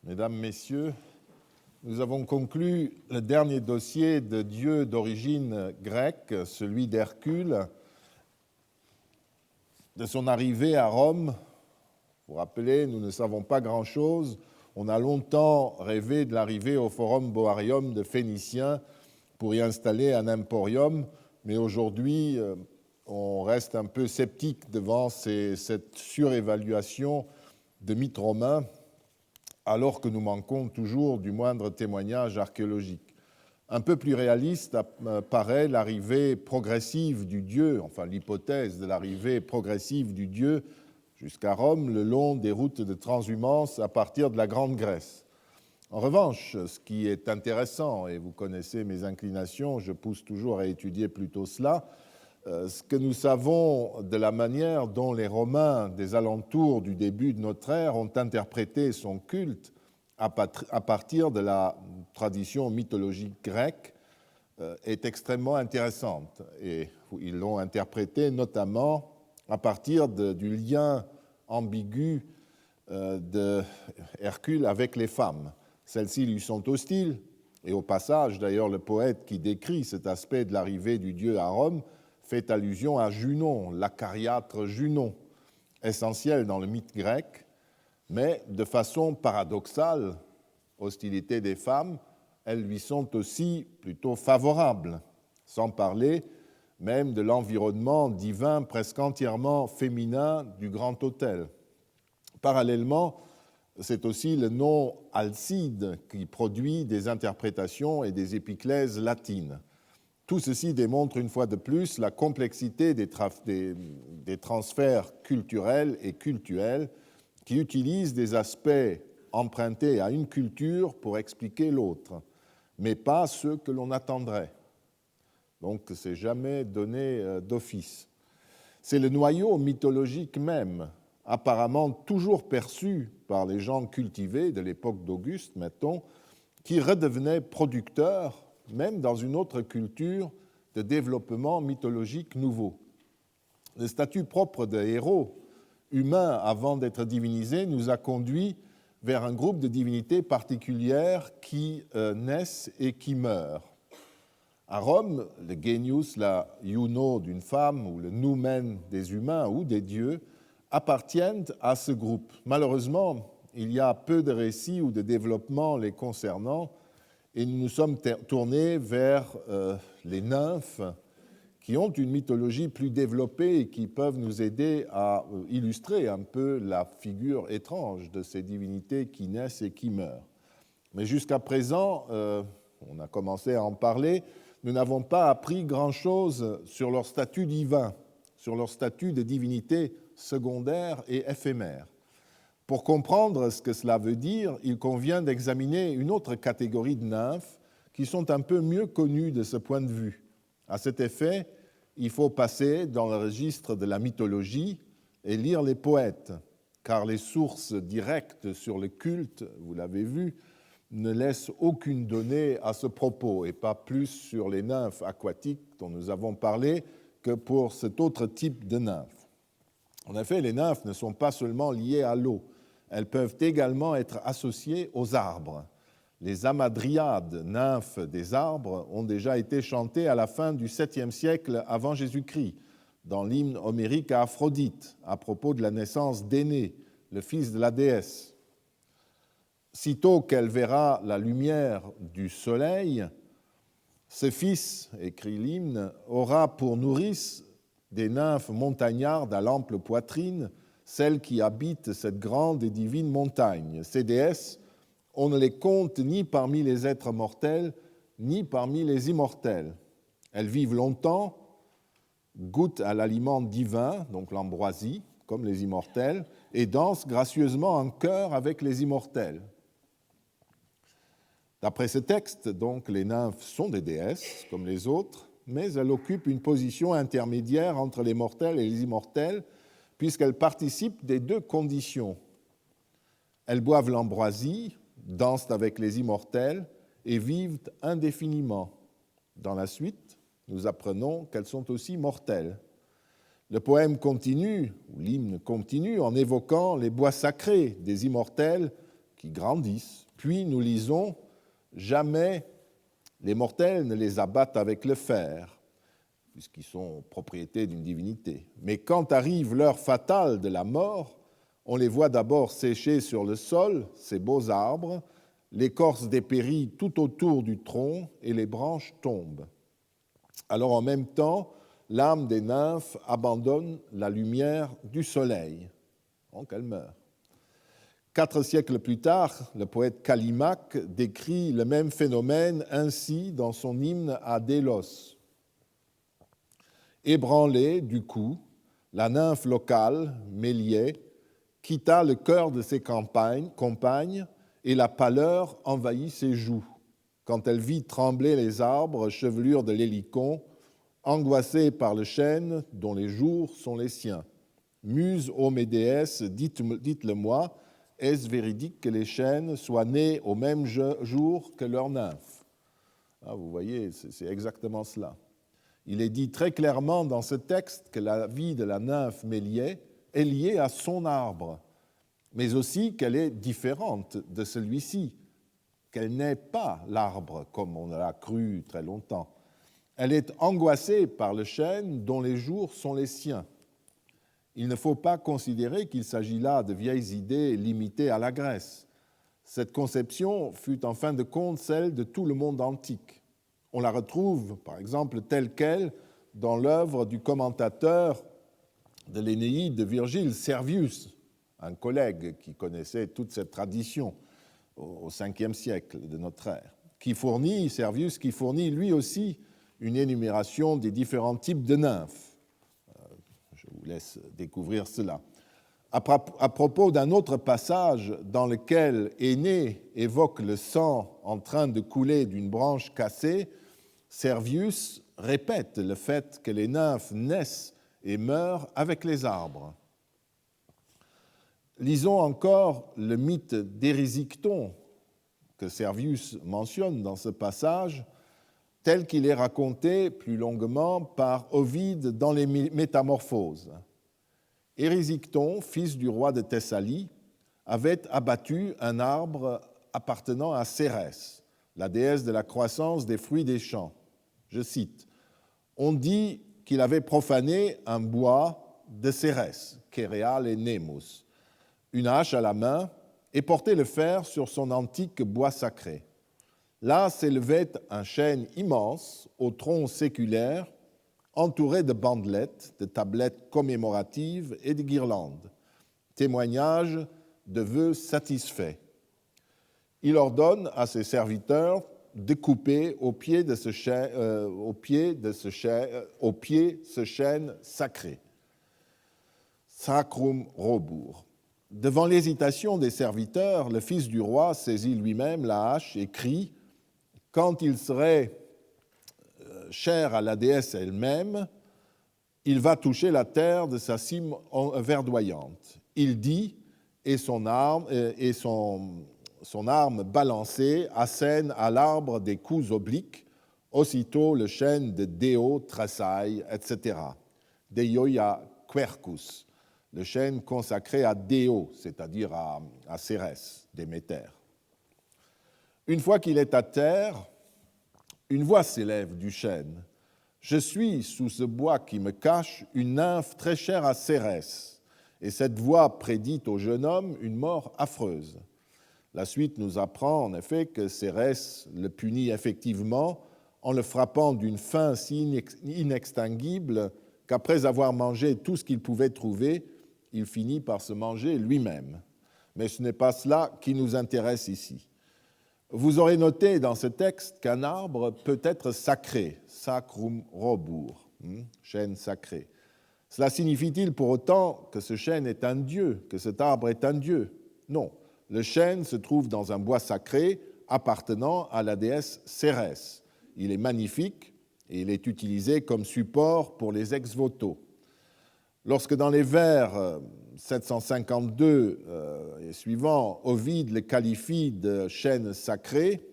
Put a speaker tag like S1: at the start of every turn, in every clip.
S1: Mesdames, Messieurs, nous avons conclu le dernier dossier de dieu d'origine grecque, celui d'Hercule, de son arrivée à Rome. Vous vous rappelez, nous ne savons pas grand-chose. On a longtemps rêvé de l'arrivée au Forum Boarium de Phéniciens pour y installer un emporium, mais aujourd'hui, on reste un peu sceptique devant cette surévaluation de mythes romains, alors que nous manquons toujours du moindre témoignage archéologique. Un peu plus réaliste paraît l'arrivée progressive du dieu, enfin l'hypothèse de l'arrivée progressive du dieu jusqu'à Rome le long des routes de transhumance à partir de la Grande Grèce. En revanche, ce qui est intéressant, et vous connaissez mes inclinations, je pousse toujours à étudier plutôt cela, ce que nous savons de la manière dont les Romains des alentours du début de notre ère ont interprété son culte à partir de la tradition mythologique grecque est extrêmement intéressante. Et ils l'ont interprété notamment à partir du lien ambigu de Hercule avec les femmes. Celles-ci lui sont hostiles, et au passage, d'ailleurs, le poète qui décrit cet aspect de l'arrivée du dieu à Rome fait allusion à Junon, l'acariâtre Junon, essentiel dans le mythe grec, mais de façon paradoxale, hostilité des femmes, elles lui sont aussi plutôt favorables, sans parler même de l'environnement divin presque entièrement féminin du Grand Autel. Parallèlement, c'est aussi le nom Alcide qui produit des interprétations et des épiclèses latines. Tout ceci démontre une fois de plus la complexité des transferts culturels et cultuels qui utilisent des aspects empruntés à une culture pour expliquer l'autre, mais pas ceux que l'on attendrait. Donc, ce n'est jamais donné d'office. C'est le noyau mythologique même, apparemment toujours perçu par les gens cultivés de l'époque d'Auguste, mettons, qui redevenait producteur, même dans une autre culture, de développement mythologique nouveau. Le statut propre de héros humain avant d'être divinisé nous a conduits vers un groupe de divinités particulières qui naissent et qui meurent. À Rome, le genius, la iuno d'une femme ou le noumen des humains ou des dieux appartiennent à ce groupe. Malheureusement, il y a peu de récits ou de développements les concernant et nous nous sommes tournés vers les nymphes qui ont une mythologie plus développée et qui peuvent nous aider à illustrer un peu la figure étrange de ces divinités qui naissent et qui meurent. Mais jusqu'à présent, on a commencé à en parler, nous n'avons pas appris grand-chose sur leur statut divin, sur leur statut de divinité secondaire et éphémère. Pour comprendre ce que cela veut dire, il convient d'examiner une autre catégorie de nymphes qui sont un peu mieux connues de ce point de vue. À cet effet, il faut passer dans le registre de la mythologie et lire les poètes, car les sources directes sur le culte, vous l'avez vu, ne laissent aucune donnée à ce propos, et pas plus sur les nymphes aquatiques dont nous avons parlé que pour cet autre type de nymphes. En effet, les nymphes ne sont pas seulement liées à l'eau, elles peuvent également être associées aux arbres. Les hamadryades, nymphes des arbres, ont déjà été chantées à la fin du 7e siècle avant Jésus-Christ, dans l'hymne homérique à Aphrodite, à propos de la naissance d'Énée, le fils de la déesse. Sitôt qu'elle verra la lumière du soleil, ce fils, écrit l'hymne, aura pour nourrice des nymphes montagnardes à l'ample poitrine, celles qui habitent cette grande et divine montagne. Ces déesses, on ne les compte ni parmi les êtres mortels, ni parmi les immortels. Elles vivent longtemps, goûtent à l'aliment divin, donc l'ambroisie, comme les immortels, et dansent gracieusement en chœur avec les immortels. D'après ce texte, donc, les nymphes sont des déesses, comme les autres, mais elles occupent une position intermédiaire entre les mortels et les immortels, puisqu'elles participent des deux conditions. Elles boivent l'ambroisie, dansent avec les immortels et vivent indéfiniment. Dans la suite, nous apprenons qu'elles sont aussi mortelles. Le poème continue, ou l'hymne continue, en évoquant les bois sacrés des immortels qui grandissent. Puis nous lisons « Jamais les mortels ne les abattent avec le fer », puisqu'ils sont propriété d'une divinité. Mais quand arrive l'heure fatale de la mort, on les voit d'abord sécher sur le sol, ces beaux arbres, l'écorce dépérit tout autour du tronc et les branches tombent. Alors en même temps, l'âme des nymphes abandonne la lumière du soleil. Donc elle meurt. 4 siècles plus tard, le poète Callimaque décrit le même phénomène ainsi dans son hymne à Délos. Ébranlée du coup, la nymphe locale, Méliée, quitta le cœur de ses compagnes et la pâleur envahit ses joues. Quand elle vit trembler les arbres, chevelure de l'hélicon, angoissée par le chêne dont les jours sont les siens. Muse, ô mes déesses, dites-le-moi, est-ce véridique que les chênes soient nés au même jour que leurs nymphes? Vous voyez, c'est exactement cela. Il est dit très clairement dans ce texte que la vie de la nymphe Méliée est liée à son arbre, mais aussi qu'elle est différente de celui-ci, qu'elle n'est pas l'arbre comme on l'a cru très longtemps. Elle est angoissée par le chêne dont les jours sont les siens. Il ne faut pas considérer qu'il s'agit là de vieilles idées limitées à la Grèce. Cette conception fut en fin de compte celle de tout le monde antique. On la retrouve, par exemple, telle qu'elle dans l'œuvre du commentateur de l'Énéide de Virgile, Servius, un collègue qui connaissait toute cette tradition au 5e siècle de notre ère, Servius qui fournit lui aussi une énumération des différents types de nymphes. Je vous laisse découvrir cela. À propos d'un autre passage dans lequel Énée évoque le sang en train de couler d'une branche cassée, Servius répète le fait que les nymphes naissent et meurent avec les arbres. Lisons encore le mythe d'Érésicton que Servius mentionne dans ce passage, tel qu'il est raconté plus longuement par Ovide dans les Métamorphoses. Érésicton, fils du roi de Thessalie, avait abattu un arbre appartenant à Cérès, la déesse de la croissance des fruits des champs. Je cite, « On dit qu'il avait profané un bois de Cérès, Kéréal et Némus, une hache à la main, et porté le fer sur son antique bois sacré. Là s'élevait un chêne immense, au tronc séculaire, entouré de bandelettes, de tablettes commémoratives et de guirlandes, témoignage de vœux satisfaits. Il ordonne à ses serviteurs de couper au pied ce chêne sacré. Sacrum robur. Devant l'hésitation des serviteurs, le fils du roi saisit lui-même la hache et crie « Quand il serait cher à la déesse elle-même, il va toucher la terre de sa cime verdoyante. » Il dit, et son arme balancée assène à l'arbre des coups obliques, aussitôt le chêne de Déo tressaille, etc. Deioia quercus, le chêne consacré à Déo, c'est-à-dire à Cérès, Déméter. Une fois qu'il est à terre, une voix s'élève du chêne. « Je suis, sous ce bois qui me cache, une nymphe très chère à Cérès. » Et cette voix prédit au jeune homme une mort affreuse. La suite nous apprend en effet que Cérès le punit effectivement en le frappant d'une faim si inextinguible qu'après avoir mangé tout ce qu'il pouvait trouver, il finit par se manger lui-même. Mais ce n'est pas cela qui nous intéresse ici. Vous aurez noté dans ce texte qu'un arbre peut être sacré, sacrum robur, chêne sacré. Cela signifie-t-il pour autant que ce chêne est un dieu, que cet arbre est un dieu? Non, le chêne se trouve dans un bois sacré appartenant à la déesse Cérès. Il est magnifique et il est utilisé comme support pour les ex-voto. Lorsque dans les vers 752 et suivants, Ovide le qualifie de chêne sacré,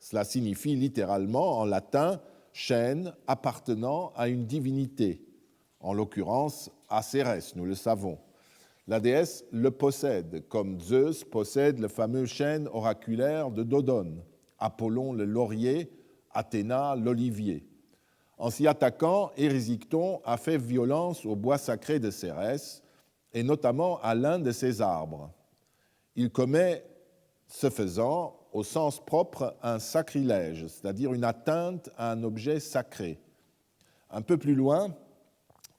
S1: cela signifie littéralement en latin chêne appartenant à une divinité, en l'occurrence à Cérès, nous le savons. la déesse le possède, comme Zeus possède le fameux chêne oraculaire de Dodone, Apollon le laurier, Athéna l'olivier. En s'y attaquant, Érysichthon a fait violence au bois sacré de Cérès, et notamment à l'un de ses arbres. Il commet, ce faisant, au sens propre, un sacrilège, c'est-à-dire une atteinte à un objet sacré. Un peu plus loin,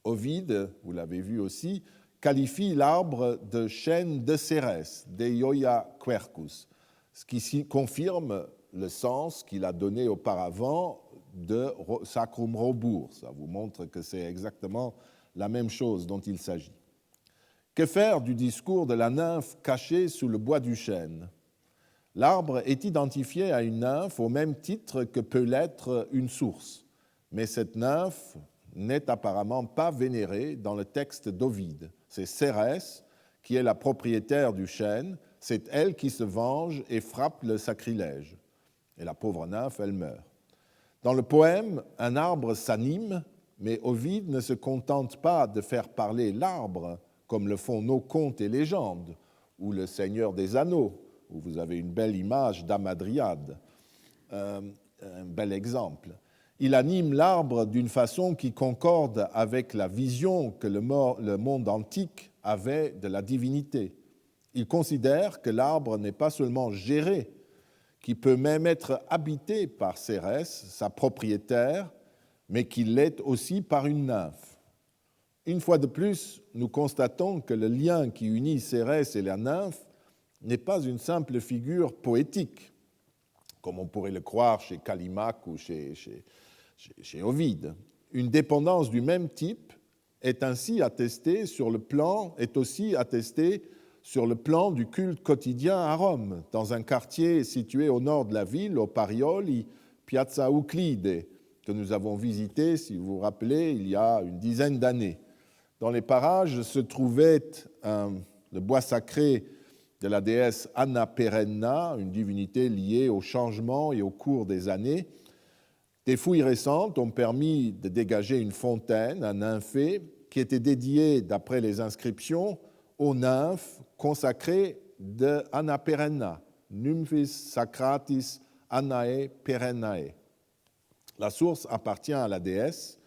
S1: Ovide, vous l'avez vu aussi, qualifie l'arbre de chêne de Cérès, Deioia quercus, ce qui confirme le sens qu'il a donné auparavant de Sacrum Robur. Ça vous montre que c'est exactement la même chose dont il s'agit. Que faire du discours de la nymphe cachée sous le bois du chêne ? L'arbre est identifié à une nymphe au même titre que peut l'être une source, mais cette nymphe n'est apparemment pas vénérée dans le texte d'Ovide. C'est Cérès qui est la propriétaire du chêne, c'est elle qui se venge et frappe le sacrilège. Et la pauvre nymphe, elle meurt. Dans le poème, un arbre s'anime, mais Ovide ne se contente pas de faire parler l'arbre, comme le font nos contes et légendes, ou le Seigneur des Anneaux, où vous avez une belle image d'Amadriade, un bel exemple. Il anime l'arbre d'une façon qui concorde avec la vision que le monde antique avait de la divinité. Il considère que l'arbre n'est pas seulement géré, qu'il peut même être habité par Cérès, sa propriétaire, mais qu'il l'est aussi par une nymphe. Une fois de plus, nous constatons que le lien qui unit Cérès et la nymphe n'est pas une simple figure poétique, comme on pourrait le croire chez Callimaque ou chez Ovide. Une dépendance du même type est aussi attestée sur le plan du culte quotidien à Rome, dans un quartier situé au nord de la ville, au Parioli, Piazza Euclide, que nous avons visité, si vous vous rappelez, il y a une dizaine d'années. Dans les parages se trouvait le bois sacré de la déesse Anna Perenna, une divinité liée au changement et au cours des années. Des fouilles récentes ont permis de dégager une fontaine, un nymphée, qui était dédiée, d'après les inscriptions, aux nymphes consacrées de Anna Perenna, Nymphis Sacratis Annae Perennae. La source appartient à la déesse,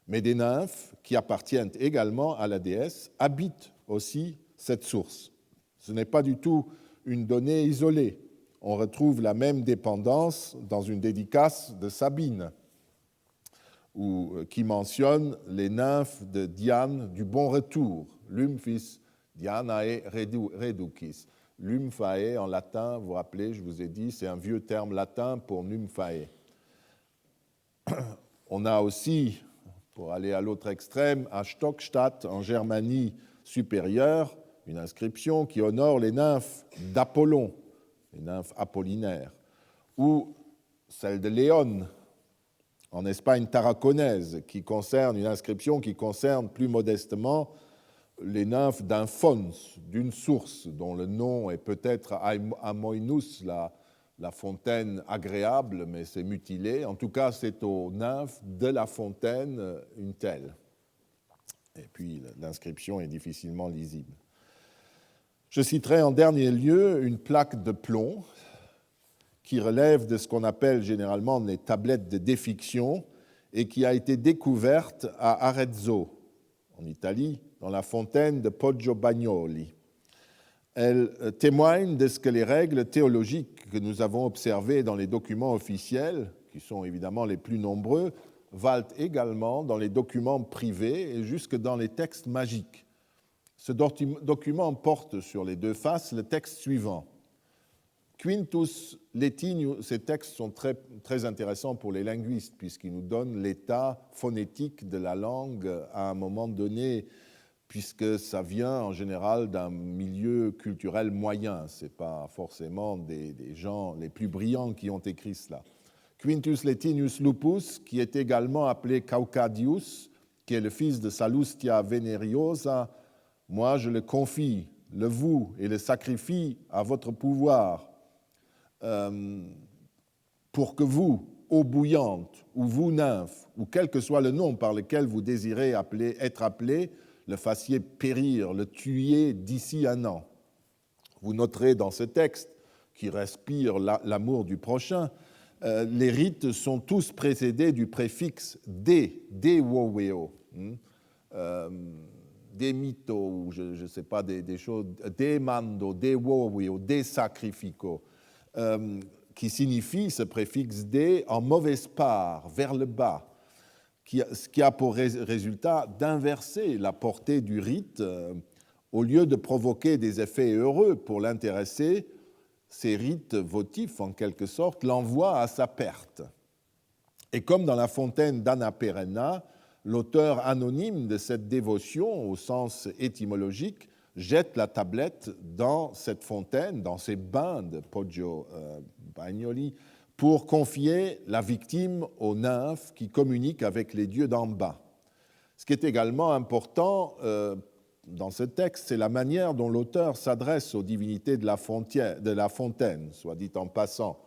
S1: mais des nymphes, qui appartiennent également à la déesse, habitent aussi cette source. Ce n'est pas du tout une donnée isolée. On retrouve la même dépendance dans une dédicace de Sabine, qui mentionne les nymphes de Diane du bon retour, Lymphis Dianae reducis. Lymphae en latin, vous vous rappelez, je vous ai dit, c'est un vieux terme latin pour nymphae. On a aussi, pour aller à l'autre extrême, à Stockstadt, en Germanie supérieure, une inscription qui honore les nymphes d'Apollon, les nymphes apollinaires, ou celle de Léon, en Espagne tarraconaise, qui concerne une inscription qui concerne plus modestement les nymphes d'un fons, d'une source, dont le nom est peut-être Amoinus, la fontaine agréable, mais c'est mutilé. En tout cas, c'est aux nymphes de la fontaine une telle. Et puis, l'inscription est difficilement lisible. Je citerai en dernier lieu une plaque de plomb qui relève de ce qu'on appelle généralement les tablettes de défiction et qui a été découverte à Arezzo, en Italie, dans la fontaine de Poggio Bagnoli. Elle témoigne de ce que les règles théologiques que nous avons observées dans les documents officiels, qui sont évidemment les plus nombreux, valent également dans les documents privés et jusque dans les textes magiques. Ce document porte sur les deux faces le texte suivant. Quintus Latinius, ces textes sont très, très intéressants pour les linguistes puisqu'ils nous donnent l'état phonétique de la langue à un moment donné, puisque ça vient en général d'un milieu culturel moyen. Ce n'est pas forcément des gens les plus brillants qui ont écrit cela. Quintus Latinius Lupus, qui est également appelé Caucadius, qui est le fils de Sallustia Veneriosa, moi je le confie, le voue et le sacrifie à votre pouvoir, pour que vous, eau bouillante, ou vous, nymphe, ou quel que soit le nom par lequel vous désirez être appelé, le fassiez périr, le tuiez d'ici un an. Vous noterez dans ce texte, qui respire l'amour du prochain, les rites sont tous précédés du préfixe de woweo, des mito, ou je ne sais pas, des choses, de mando, de woweo, de sacrifico, qui signifie ce préfixe de en mauvaise part, vers le bas, ce qui a pour résultat d'inverser la portée du rite. Au lieu de provoquer des effets heureux pour l'intéressé, ces rites votifs, en quelque sorte, l'envoient à sa perte. Et comme dans la fontaine d'Anna Perenna, l'auteur anonyme de cette dévotion, au sens étymologique, jette la tablette dans cette fontaine, dans ces bains de Poggio Bagnoli, pour confier la victime aux nymphes qui communiquent avec les dieux d'en bas. Ce qui est également important dans ce texte, c'est la manière dont l'auteur s'adresse aux divinités de la fontaine, soit dit en passant,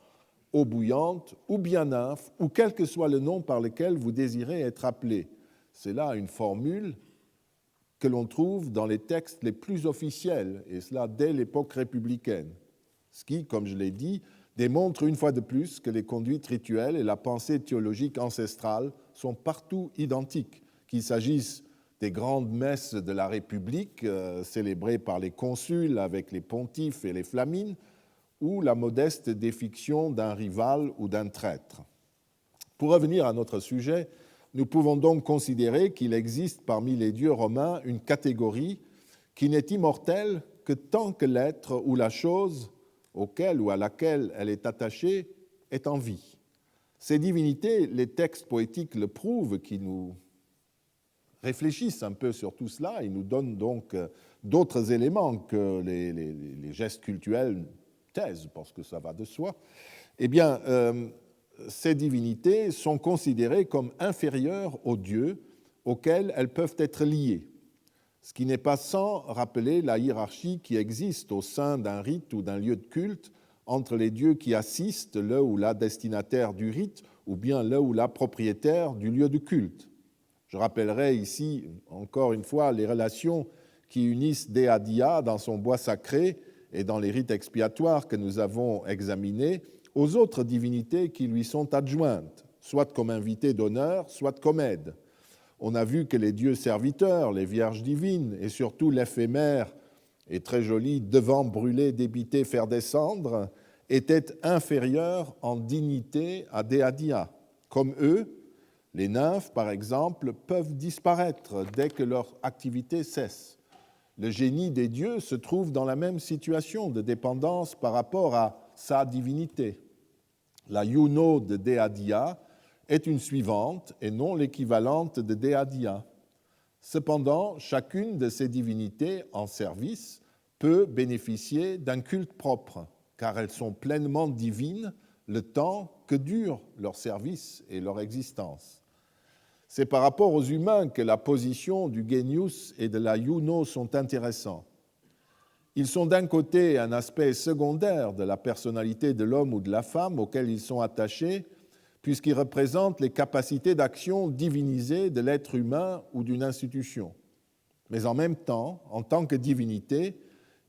S1: eau bouillante ou bien nymphe, ou quel que soit le nom par lequel vous désirez être appelé. C'est là une formule que l'on trouve dans les textes les plus officiels, et cela dès l'époque républicaine, ce qui, comme je l'ai dit, démontre une fois de plus que les conduites rituelles et la pensée théologique ancestrale sont partout identiques, qu'il s'agisse des grandes messes de la République célébrées par les consuls avec les pontifes et les flamines, ou la modeste défiction d'un rival ou d'un traître. Pour revenir à notre sujet, nous pouvons donc considérer qu'il existe parmi les dieux romains une catégorie qui n'est immortelle que tant que l'être ou la chose auquel ou à laquelle elle est attachée est en vie. Ces divinités, les textes poétiques le prouvent, qui nous réfléchissent un peu sur tout cela et nous donnent donc d'autres éléments que les gestes cultuels taisent, parce que ça va de soi. Eh bien, ces divinités sont considérées comme inférieures aux dieux auxquels elles peuvent être liées, ce qui n'est pas sans rappeler la hiérarchie qui existe au sein d'un rite ou d'un lieu de culte entre les dieux qui assistent, le ou la destinataire du rite, ou bien le ou la propriétaire du lieu de culte. Je rappellerai ici, encore une fois, les relations qui unissent Dea Dia dans son bois sacré et dans les rites expiatoires que nous avons examinés aux autres divinités qui lui sont adjointes, soit comme invitées d'honneur, soit comme aides. On a vu que les dieux serviteurs, les vierges divines et surtout l'éphémère et très joli devant brûler, débiter, faire descendre étaient inférieurs en dignité à Dea Dia. Comme eux, les nymphes, par exemple, peuvent disparaître dès que leur activité cesse. Le génie des dieux se trouve dans la même situation de dépendance par rapport à sa divinité. La Juno de Dea Dia est une suivante et non l'équivalente de Dea Dia. Cependant, chacune de ces divinités en service peut bénéficier d'un culte propre, car elles sont pleinement divines le temps que dure leur service et leur existence. C'est par rapport aux humains que la position du Genius et de la Juno sont intéressants. Ils sont d'un côté un aspect secondaire de la personnalité de l'homme ou de la femme auquel ils sont attachés, puisqu'ils représentent les capacités d'action divinisées de l'être humain ou d'une institution. Mais en même temps, en tant que divinité,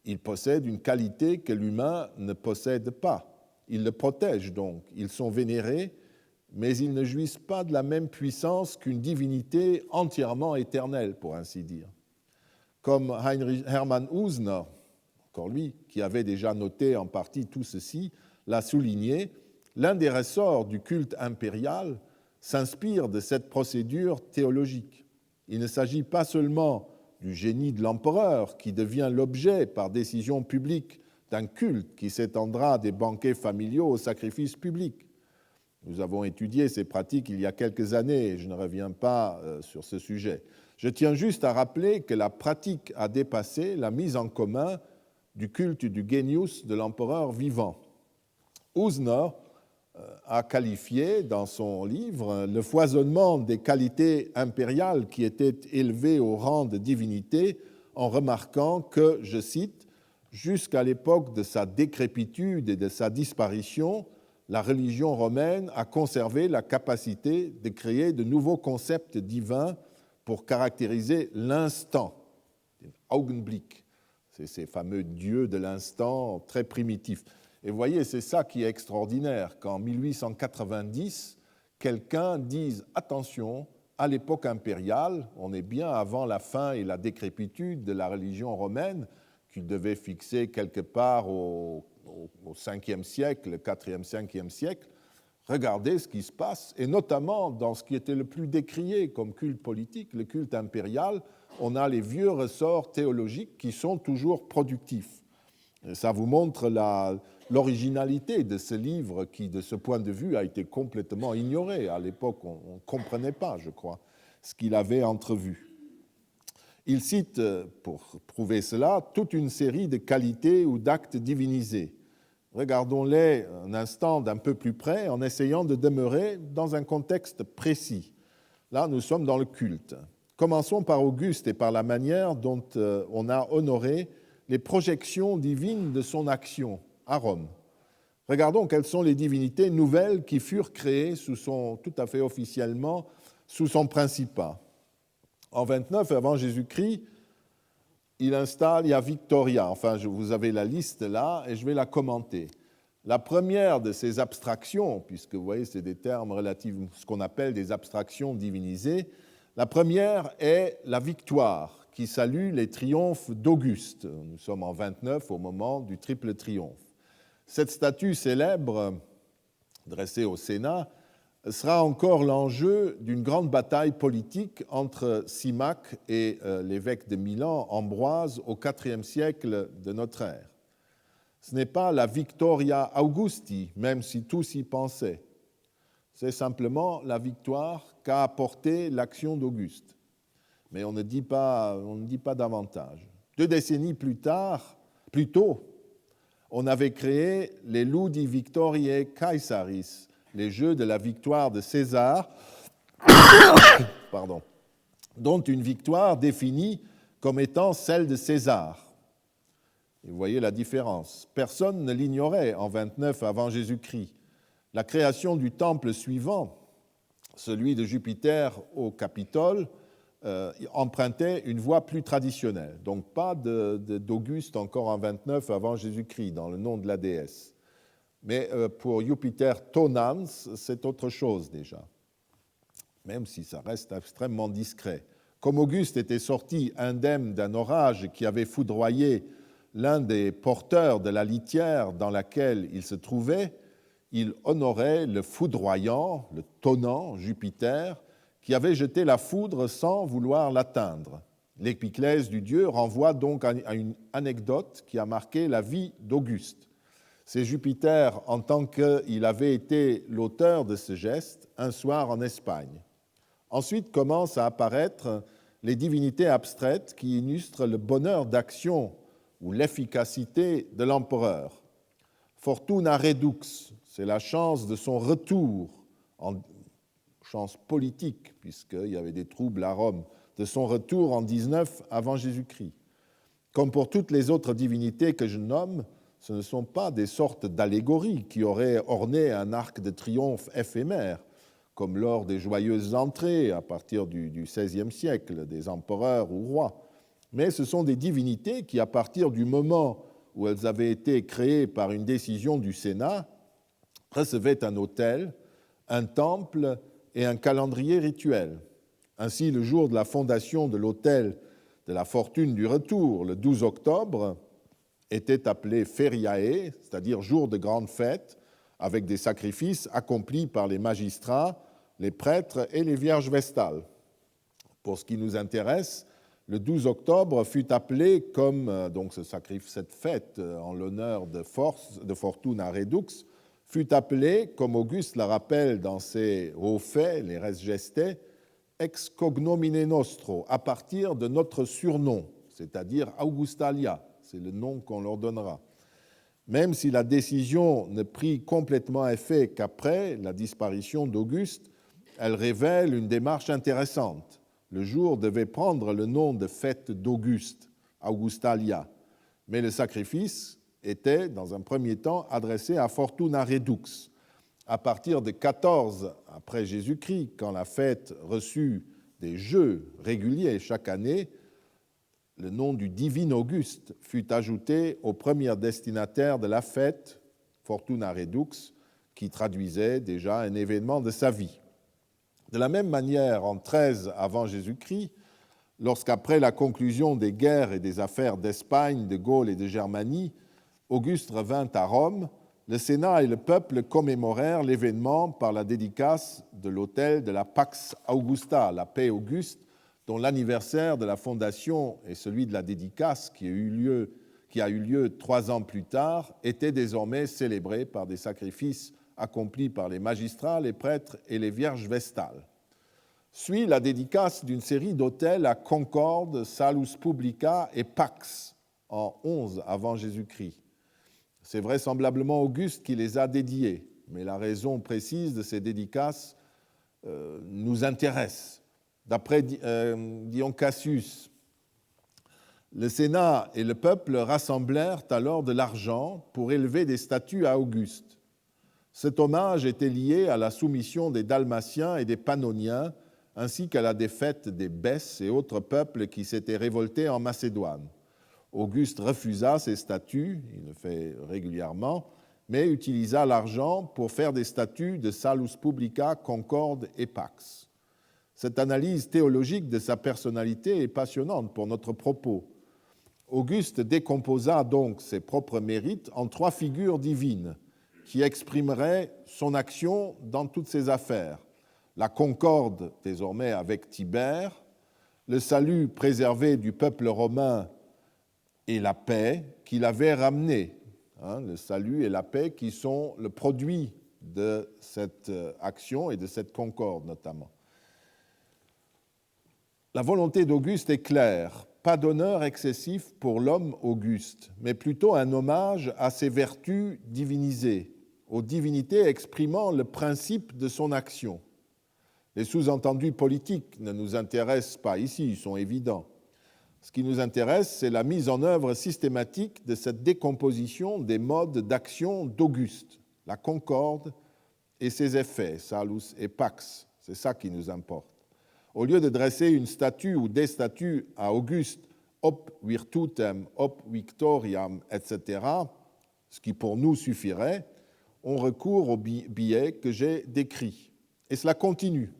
S1: ils possèdent une qualité que l'humain ne possède pas. Ils le protègent donc, ils sont vénérés, mais ils ne jouissent pas de la même puissance qu'une divinité entièrement éternelle, pour ainsi dire. Comme Hermann Usner, encore lui, qui avait déjà noté en partie tout ceci, l'a souligné, l'un des ressorts du culte impérial s'inspire de cette procédure théologique. Il ne s'agit pas seulement du génie de l'empereur qui devient l'objet par décision publique d'un culte qui s'étendra des banquets familiaux aux sacrifices publics. Nous avons étudié ces pratiques il y a quelques années et je ne reviens pas sur ce sujet. Je tiens juste à rappeler que la pratique a dépassé la mise en commun du culte du Genius de l'empereur vivant. Usner a qualifié dans son livre le foisonnement des qualités impériales qui étaient élevées au rang de divinité en remarquant que, je cite, « jusqu'à l'époque de sa décrépitude et de sa disparition, la religion romaine a conservé la capacité de créer de nouveaux concepts divins pour caractériser l'instant Augenblick. C'est ces fameux dieux de l'instant très primitifs. Et vous voyez, c'est ça qui est extraordinaire, qu'en 1890, quelqu'un dise « Attention, à l'époque impériale, on est bien avant la fin et la décrépitude de la religion romaine, qui devait fixer quelque part au 5e siècle, le 4e, 5e siècle. Regardez ce qui se passe, et notamment dans ce qui était le plus décrié comme culte politique, le culte impérial, on a les vieux ressorts théologiques qui sont toujours productifs. Et ça vous montre l'originalité de ce livre qui, de ce point de vue, a été complètement ignoré. À l'époque, on ne comprenait pas, je crois, ce qu'il avait entrevu. Il cite, pour prouver cela, toute une série de qualités ou d'actes divinisés. Regardons-les un instant d'un peu plus près en essayant de demeurer dans un contexte précis. Là, nous sommes dans le culte. Commençons par Auguste et par la manière dont on a honoré les projections divines de son action à Rome. Regardons quelles sont les divinités nouvelles qui furent créées tout à fait officiellement sous son principat. En 29 avant Jésus-Christ, il installe Ia Victoria. Enfin, vous avez la liste là et je vais la commenter. La première de ces abstractions, puisque vous voyez, c'est des termes relatifs, ce qu'on appelle des abstractions divinisées, la première est la victoire, qui salue les triomphes d'Auguste. Nous sommes en 29 au moment du triple triomphe. Cette statue célèbre, dressée au Sénat, sera encore l'enjeu d'une grande bataille politique entre Symmach et l'évêque de Milan, Ambroise, au IVe siècle de notre ère. Ce n'est pas la Victoria Augusti, même si tous y pensaient. C'est simplement la victoire qu'a apportée l'action d'Auguste. Mais on ne dit pas davantage. 2 décennies plus tôt, on avait créé les Ludi Victoriae Caesaris, les Jeux de la victoire de César, dont une victoire définie comme étant celle de César. Et vous voyez la différence. Personne ne l'ignorait en 29 avant Jésus-Christ. La création du temple suivant, celui de Jupiter au Capitole, empruntait une voie plus traditionnelle. Donc pas d'Auguste encore en 29 avant Jésus-Christ, dans le nom de la déesse. Mais pour Jupiter Tonans, c'est autre chose déjà, même si ça reste extrêmement discret. Comme Auguste était sorti indemne d'un orage qui avait foudroyé l'un des porteurs de la litière dans laquelle il se trouvait, il honorait le foudroyant, le tonnant Jupiter, qui avait jeté la foudre sans vouloir l'atteindre. L'épiclèse du dieu renvoie donc à une anecdote qui a marqué la vie d'Auguste. C'est Jupiter, en tant qu'il avait été l'auteur de ce geste, un soir en Espagne. Ensuite commencent à apparaître les divinités abstraites qui illustrent le bonheur d'action ou l'efficacité de l'empereur. Fortuna Redux, c'est la chance de son retour, chance politique, puisqu'il y avait des troubles à Rome, de son retour en 19 avant Jésus-Christ. Comme pour toutes les autres divinités que je nomme, ce ne sont pas des sortes d'allégories qui auraient orné un arc de triomphe éphémère, comme lors des joyeuses entrées à partir du XVIe siècle des empereurs ou rois. Mais ce sont des divinités qui, à partir du moment où elles avaient été créées par une décision du Sénat, recevaient un autel, un temple et un calendrier rituel. Ainsi, le jour de la fondation de l'autel de la fortune du retour, le 12 octobre, était appelé feriae, c'est-à-dire jour de grande fête, avec des sacrifices accomplis par les magistrats, les prêtres et les vierges vestales. Pour ce qui nous intéresse, le 12 octobre fut appelé comme donc cette fête en l'honneur de Fortuna Redux, fut appelé, comme Auguste le rappelle dans ses hauts faits, les res gestae, ex cognomine nostro, à partir de notre surnom, c'est-à-dire Augustalia, c'est le nom qu'on leur donnera. Même si la décision ne prit complètement effet qu'après la disparition d'Auguste, elle révèle une démarche intéressante. Le jour devait prendre le nom de fête d'Auguste, Augustalia, mais le sacrifice était, dans un premier temps, adressé à Fortuna Redux. À partir de 14 après Jésus-Christ, quand la fête reçut des jeux réguliers chaque année, le nom du divin Auguste fut ajouté aux premiers destinataires de la fête, Fortuna Redux, qui traduisait déjà un événement de sa vie. De la même manière, en 13 avant Jésus-Christ, lorsqu'après la conclusion des guerres et des affaires d'Espagne, de Gaule et de Germanie, Auguste revint à Rome, le Sénat et le peuple commémorèrent l'événement par la dédicace de l'autel de la Pax Augusta, la paix auguste, dont l'anniversaire de la fondation et celui de la dédicace, qui a eu lieu 3 ans plus tard, était désormais célébré par des sacrifices accomplis par les magistrats, les prêtres et les vierges vestales. Suit la dédicace d'une série d'autels à Concorde, Salus Publica et Pax, en 11 avant Jésus-Christ. C'est vraisemblablement Auguste qui les a dédiés, mais la raison précise de ces dédicaces nous intéresse. D'après Dion Cassius, le Sénat et le peuple rassemblèrent alors de l'argent pour élever des statues à Auguste. Cet hommage était lié à la soumission des Dalmatiens et des Pannoniens, ainsi qu'à la défaite des Besse et autres peuples qui s'étaient révoltés en Macédoine. Auguste refusa ces statues, il le fait régulièrement, mais utilisa l'argent pour faire des statues de Salus Publica, Concorde et Pax. Cette analyse théologique de sa personnalité est passionnante pour notre propos. Auguste décomposa donc ses propres mérites en 3 figures divines qui exprimeraient son action dans toutes ses affaires. La concorde, désormais avec Tibère, le salut préservé du peuple romain et la paix qu'il avait ramené. Le salut et la paix qui sont le produit de cette action et de cette concorde notamment. La volonté d'Auguste est claire, pas d'honneur excessif pour l'homme Auguste, mais plutôt un hommage à ses vertus divinisées, aux divinités exprimant le principe de son action. Les sous-entendus politiques ne nous intéressent pas ici, ils sont évidents. Ce qui nous intéresse, c'est la mise en œuvre systématique de cette décomposition des modes d'action d'Auguste, la concorde et ses effets, Salus et Pax, c'est ça qui nous importe. Au lieu de dresser une statue ou des statues à Auguste, op virtutem, op victoriam, etc., ce qui pour nous suffirait, on recourt au billet que j'ai décrit. Et cela continue.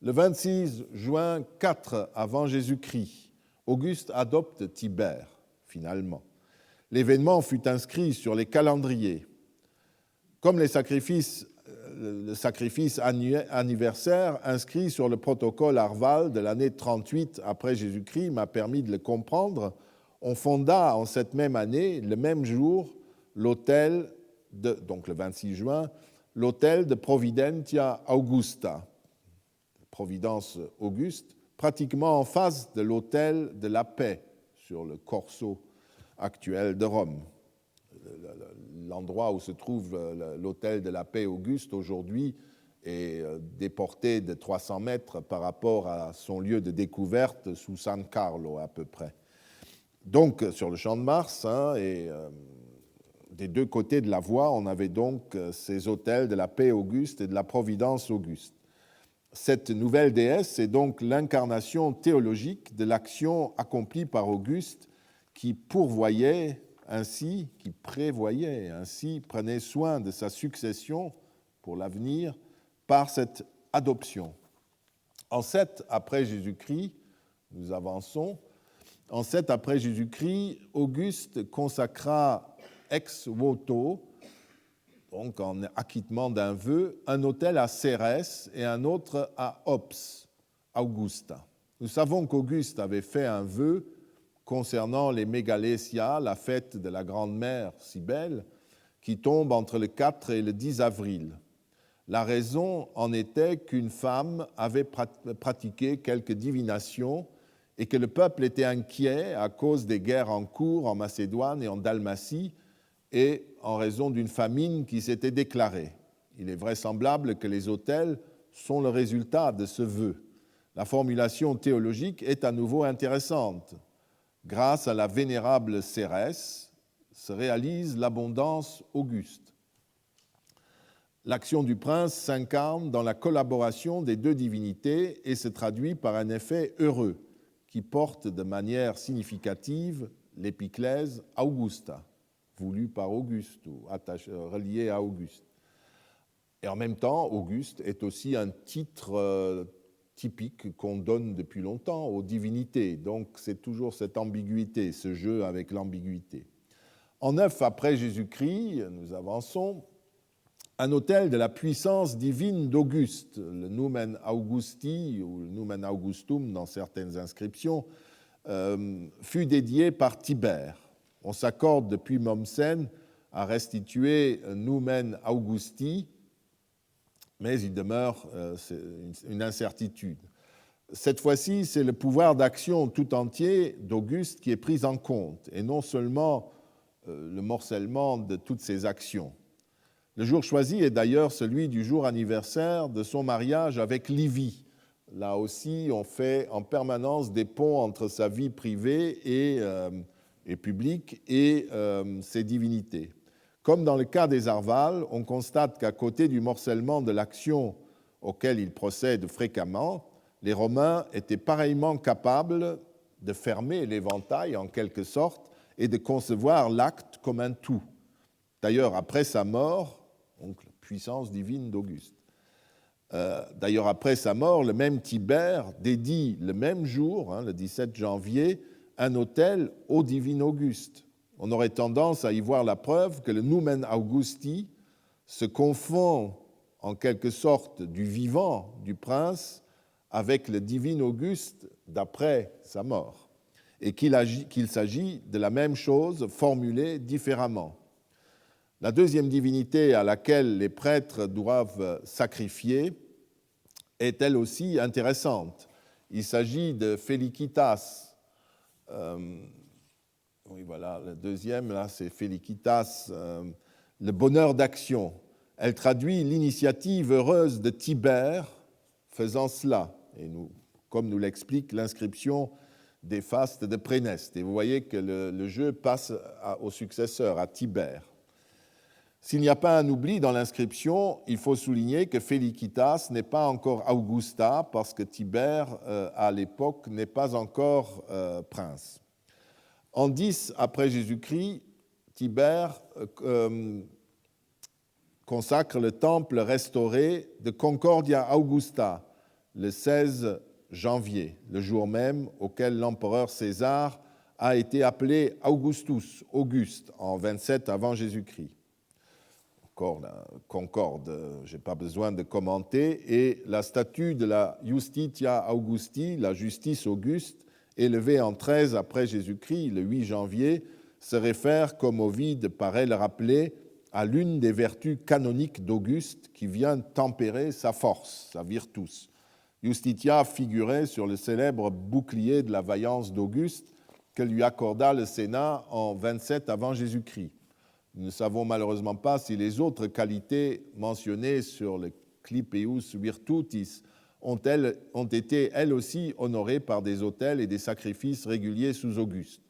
S1: Le 26 juin 4 avant Jésus-Christ, Auguste adopte Tibère, finalement. L'événement fut inscrit sur les calendriers. Comme le sacrifice anniversaire inscrit sur le protocole Arval de l'année 38 après Jésus-Christ m'a permis de le comprendre, on fonda en cette même année, le même jour, l'autel donc le 26 juin, l'autel de Providentia Augusta, Providence Auguste, pratiquement en face de l'autel de la paix sur le Corso actuel de Rome. L'endroit où se trouve l'autel de la paix Auguste aujourd'hui est déporté de 300 mètres par rapport à son lieu de découverte sous San Carlo à peu près. Donc sur le champ de Mars, et des 2 côtés de la voie, on avait donc ces autels de la paix Auguste et de la Providence Auguste. Cette nouvelle déesse est donc l'incarnation théologique de l'action accomplie par Auguste qui prévoyait ainsi, prenait soin de sa succession pour l'avenir par cette adoption. En 7 après Jésus-Christ, nous avançons, en 7 après Jésus-Christ, Auguste consacra ex voto, donc en acquittement d'un vœu, un autel à Cérès et un autre à Ops, Augusta. Nous savons qu'Auguste avait fait un vœu concernant les Mégalésia, la fête de la Grande-Mère Cybèle, qui tombe entre le 4 et le 10 avril. La raison en était qu'une femme avait pratiqué quelques divinations et que le peuple était inquiet à cause des guerres en cours en Macédoine et en Dalmatie et en raison d'une famine qui s'était déclarée. Il est vraisemblable que les autels sont le résultat de ce vœu. La formulation théologique est à nouveau intéressante. Grâce à la vénérable Cérès, se réalise l'abondance auguste. L'action du prince s'incarne dans la collaboration des 2 divinités et se traduit par un effet heureux, qui porte de manière significative l'épiclèse Augusta, voulue par Auguste ou reliée à Auguste. Et en même temps, Auguste est aussi un titre typique qu'on donne depuis longtemps aux divinités. Donc c'est toujours cette ambiguïté, ce jeu avec l'ambiguïté. En 9 après Jésus-Christ, nous avançons, un autel de la puissance divine d'Auguste, le Numen Augusti ou le Numen Augustum dans certaines inscriptions, fut dédié par Tibère. On s'accorde depuis Mommsen à restituer Numen Augusti, mais il demeure une incertitude. Cette fois-ci, c'est le pouvoir d'action tout entier d'Auguste qui est pris en compte, et non seulement le morcellement de toutes ses actions. Le jour choisi est d'ailleurs celui du jour anniversaire de son mariage avec Livie. Là aussi, on fait en permanence des ponts entre sa vie privée et publique et ses divinités. Comme dans le cas des Arvales, on constate qu'à côté du morcellement de l'action auquel ils procèdent fréquemment, les Romains étaient pareillement capables de fermer l'éventail en quelque sorte et de concevoir l'acte comme un tout. D'ailleurs, après sa mort, donc la puissance divine d'Auguste. D'ailleurs, après sa mort, le même Tibère dédie le même jour, le 17 janvier, un autel au divin Auguste. On aurait tendance à y voir la preuve que le Numen Augusti se confond en quelque sorte du vivant du prince avec le divin Auguste d'après sa mort, et qu'il s'agit de la même chose formulée différemment. La deuxième divinité à laquelle les prêtres doivent sacrifier est elle aussi intéressante. Il s'agit de Felicitas. Oui, voilà, le deuxième, là, c'est Felicitas, le bonheur d'action. Elle traduit l'initiative heureuse de Tibère faisant cela. Et comme nous l'explique l'inscription des fastes de Préneste. Et vous voyez que le jeu passe au successeur, à Tibère. S'il n'y a pas un oubli dans l'inscription, il faut souligner que Felicitas n'est pas encore Augusta parce que Tibère, à l'époque, n'est pas encore prince. En 10 après Jésus-Christ, Tibère consacre le temple restauré de Concordia Augusta le 16 janvier, le jour même auquel l'empereur César a été appelé Augustus, Auguste, en 27 avant Jésus-Christ. Encore la concorde, je n'ai pas besoin de commenter, et la statue de la Justitia Augusti, la justice Auguste, élevée en 13 après Jésus-Christ, le 8 janvier, se réfère, comme Ovide paraît le rappeler, à l'une des vertus canoniques d'Auguste qui vient tempérer sa force, sa virtus. Justitia figurait sur le célèbre bouclier de la vaillance d'Auguste que lui accorda le Sénat en 27 avant Jésus-Christ. Nous ne savons malheureusement pas si les autres qualités mentionnées sur le Clipeus Virtutis ont été elles aussi honorées par des autels et des sacrifices réguliers sous Auguste.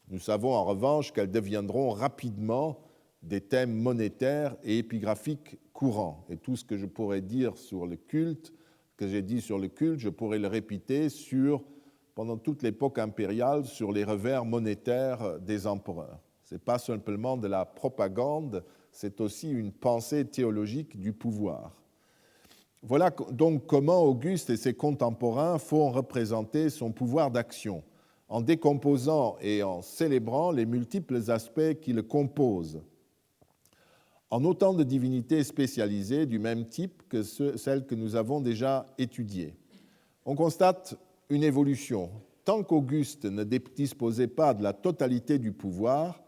S1: Nous savons en revanche qu'elles deviendront rapidement des thèmes monétaires et épigraphiques courants. Et tout ce que je pourrais dire sur le culte, que j'ai dit sur le culte, je pourrais le répéter pendant toute l'époque impériale sur les revers monétaires des empereurs. Ce n'est pas simplement de la propagande, c'est aussi une pensée théologique du pouvoir. Voilà donc comment Auguste et ses contemporains font représenter son pouvoir d'action, en décomposant et en célébrant les multiples aspects qui le composent, en autant de divinités spécialisées du même type que celles que nous avons déjà étudiées. On constate une évolution. Tant qu'Auguste ne disposait pas de la totalité du pouvoir,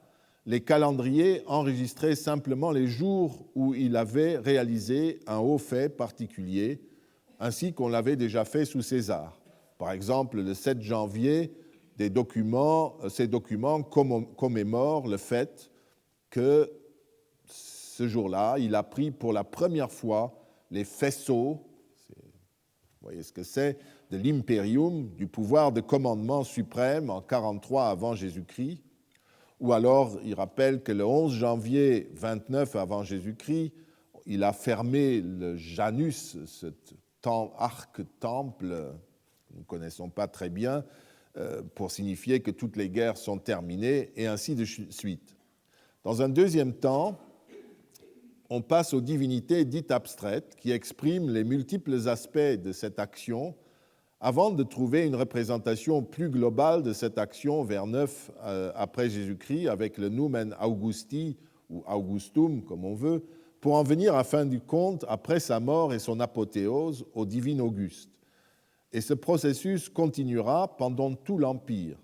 S1: les calendriers enregistraient simplement les jours où il avait réalisé un haut fait particulier, ainsi qu'on l'avait déjà fait sous César. Par exemple, le 7 janvier, ces documents commémorent le fait que ce jour-là, il a pris pour la première fois les faisceaux, vous voyez ce que c'est, de l'imperium, du pouvoir de commandement suprême en 43 avant Jésus-Christ. Ou alors, il rappelle que le 11 janvier 29 avant Jésus-Christ, il a fermé le Janus, cet arc-temple, nous ne connaissons pas très bien, pour signifier que toutes les guerres sont terminées, et ainsi de suite. Dans un deuxième temps, on passe aux divinités dites abstraites qui expriment les multiples aspects de cette action avant de trouver une représentation plus globale de cette action vers 9 après Jésus-Christ avec le Numen Augusti ou Augustum, comme on veut, pour en venir à fin du compte, après sa mort et son apothéose, au divin Auguste. Et ce processus continuera pendant tout l'Empire.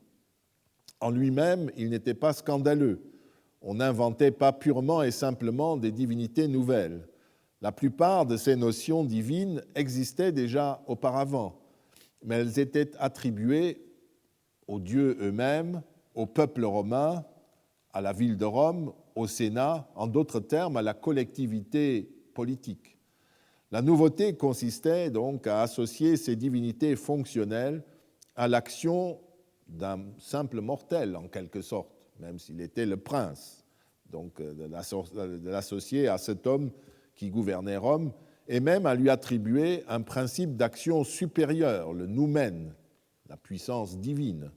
S1: En lui-même, il n'était pas scandaleux. On n'inventait pas purement et simplement des divinités nouvelles. La plupart de ces notions divines existaient déjà auparavant, mais elles étaient attribuées aux dieux eux-mêmes, au peuple romain, à la ville de Rome, au Sénat, en d'autres termes, à la collectivité politique. La nouveauté consistait donc à associer ces divinités fonctionnelles à l'action d'un simple mortel, en quelque sorte, même s'il était le prince, donc de l'associer à cet homme qui gouvernait Rome, et même à lui attribuer un principe d'action supérieure, le noumen, la puissance divine.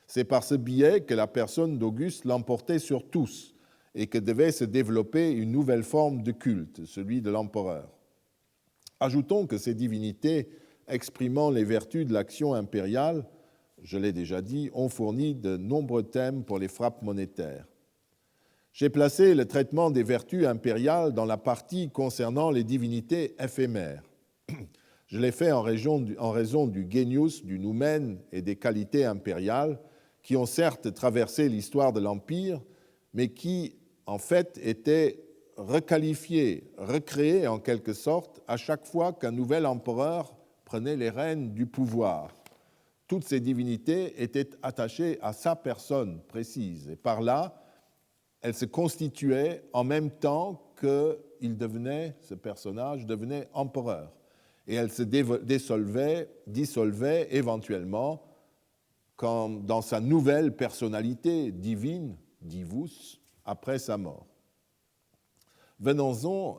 S1: C'est par ce biais que la personne d'Auguste l'emportait sur tous et que devait se développer une nouvelle forme de culte, celui de l'empereur. Ajoutons que ces divinités, exprimant les vertus de l'action impériale, je l'ai déjà dit, ont fourni de nombreux thèmes pour les frappes monétaires. J'ai placé le traitement des vertus impériales dans la partie concernant les divinités éphémères. Je l'ai fait en raison du genius, du noumen et des qualités impériales qui ont certes traversé l'histoire de l'Empire, mais qui, en fait, étaient requalifiées, recréées en quelque sorte à chaque fois qu'un nouvel empereur prenait les rênes du pouvoir. Toutes ces divinités étaient attachées à sa personne précise, et par là, elles se constituaient en même temps qu'il devenait, ce personnage devenait empereur. Et elles se dissolvaient éventuellement dans sa nouvelle personnalité divine, divus, après sa mort. Venons-en,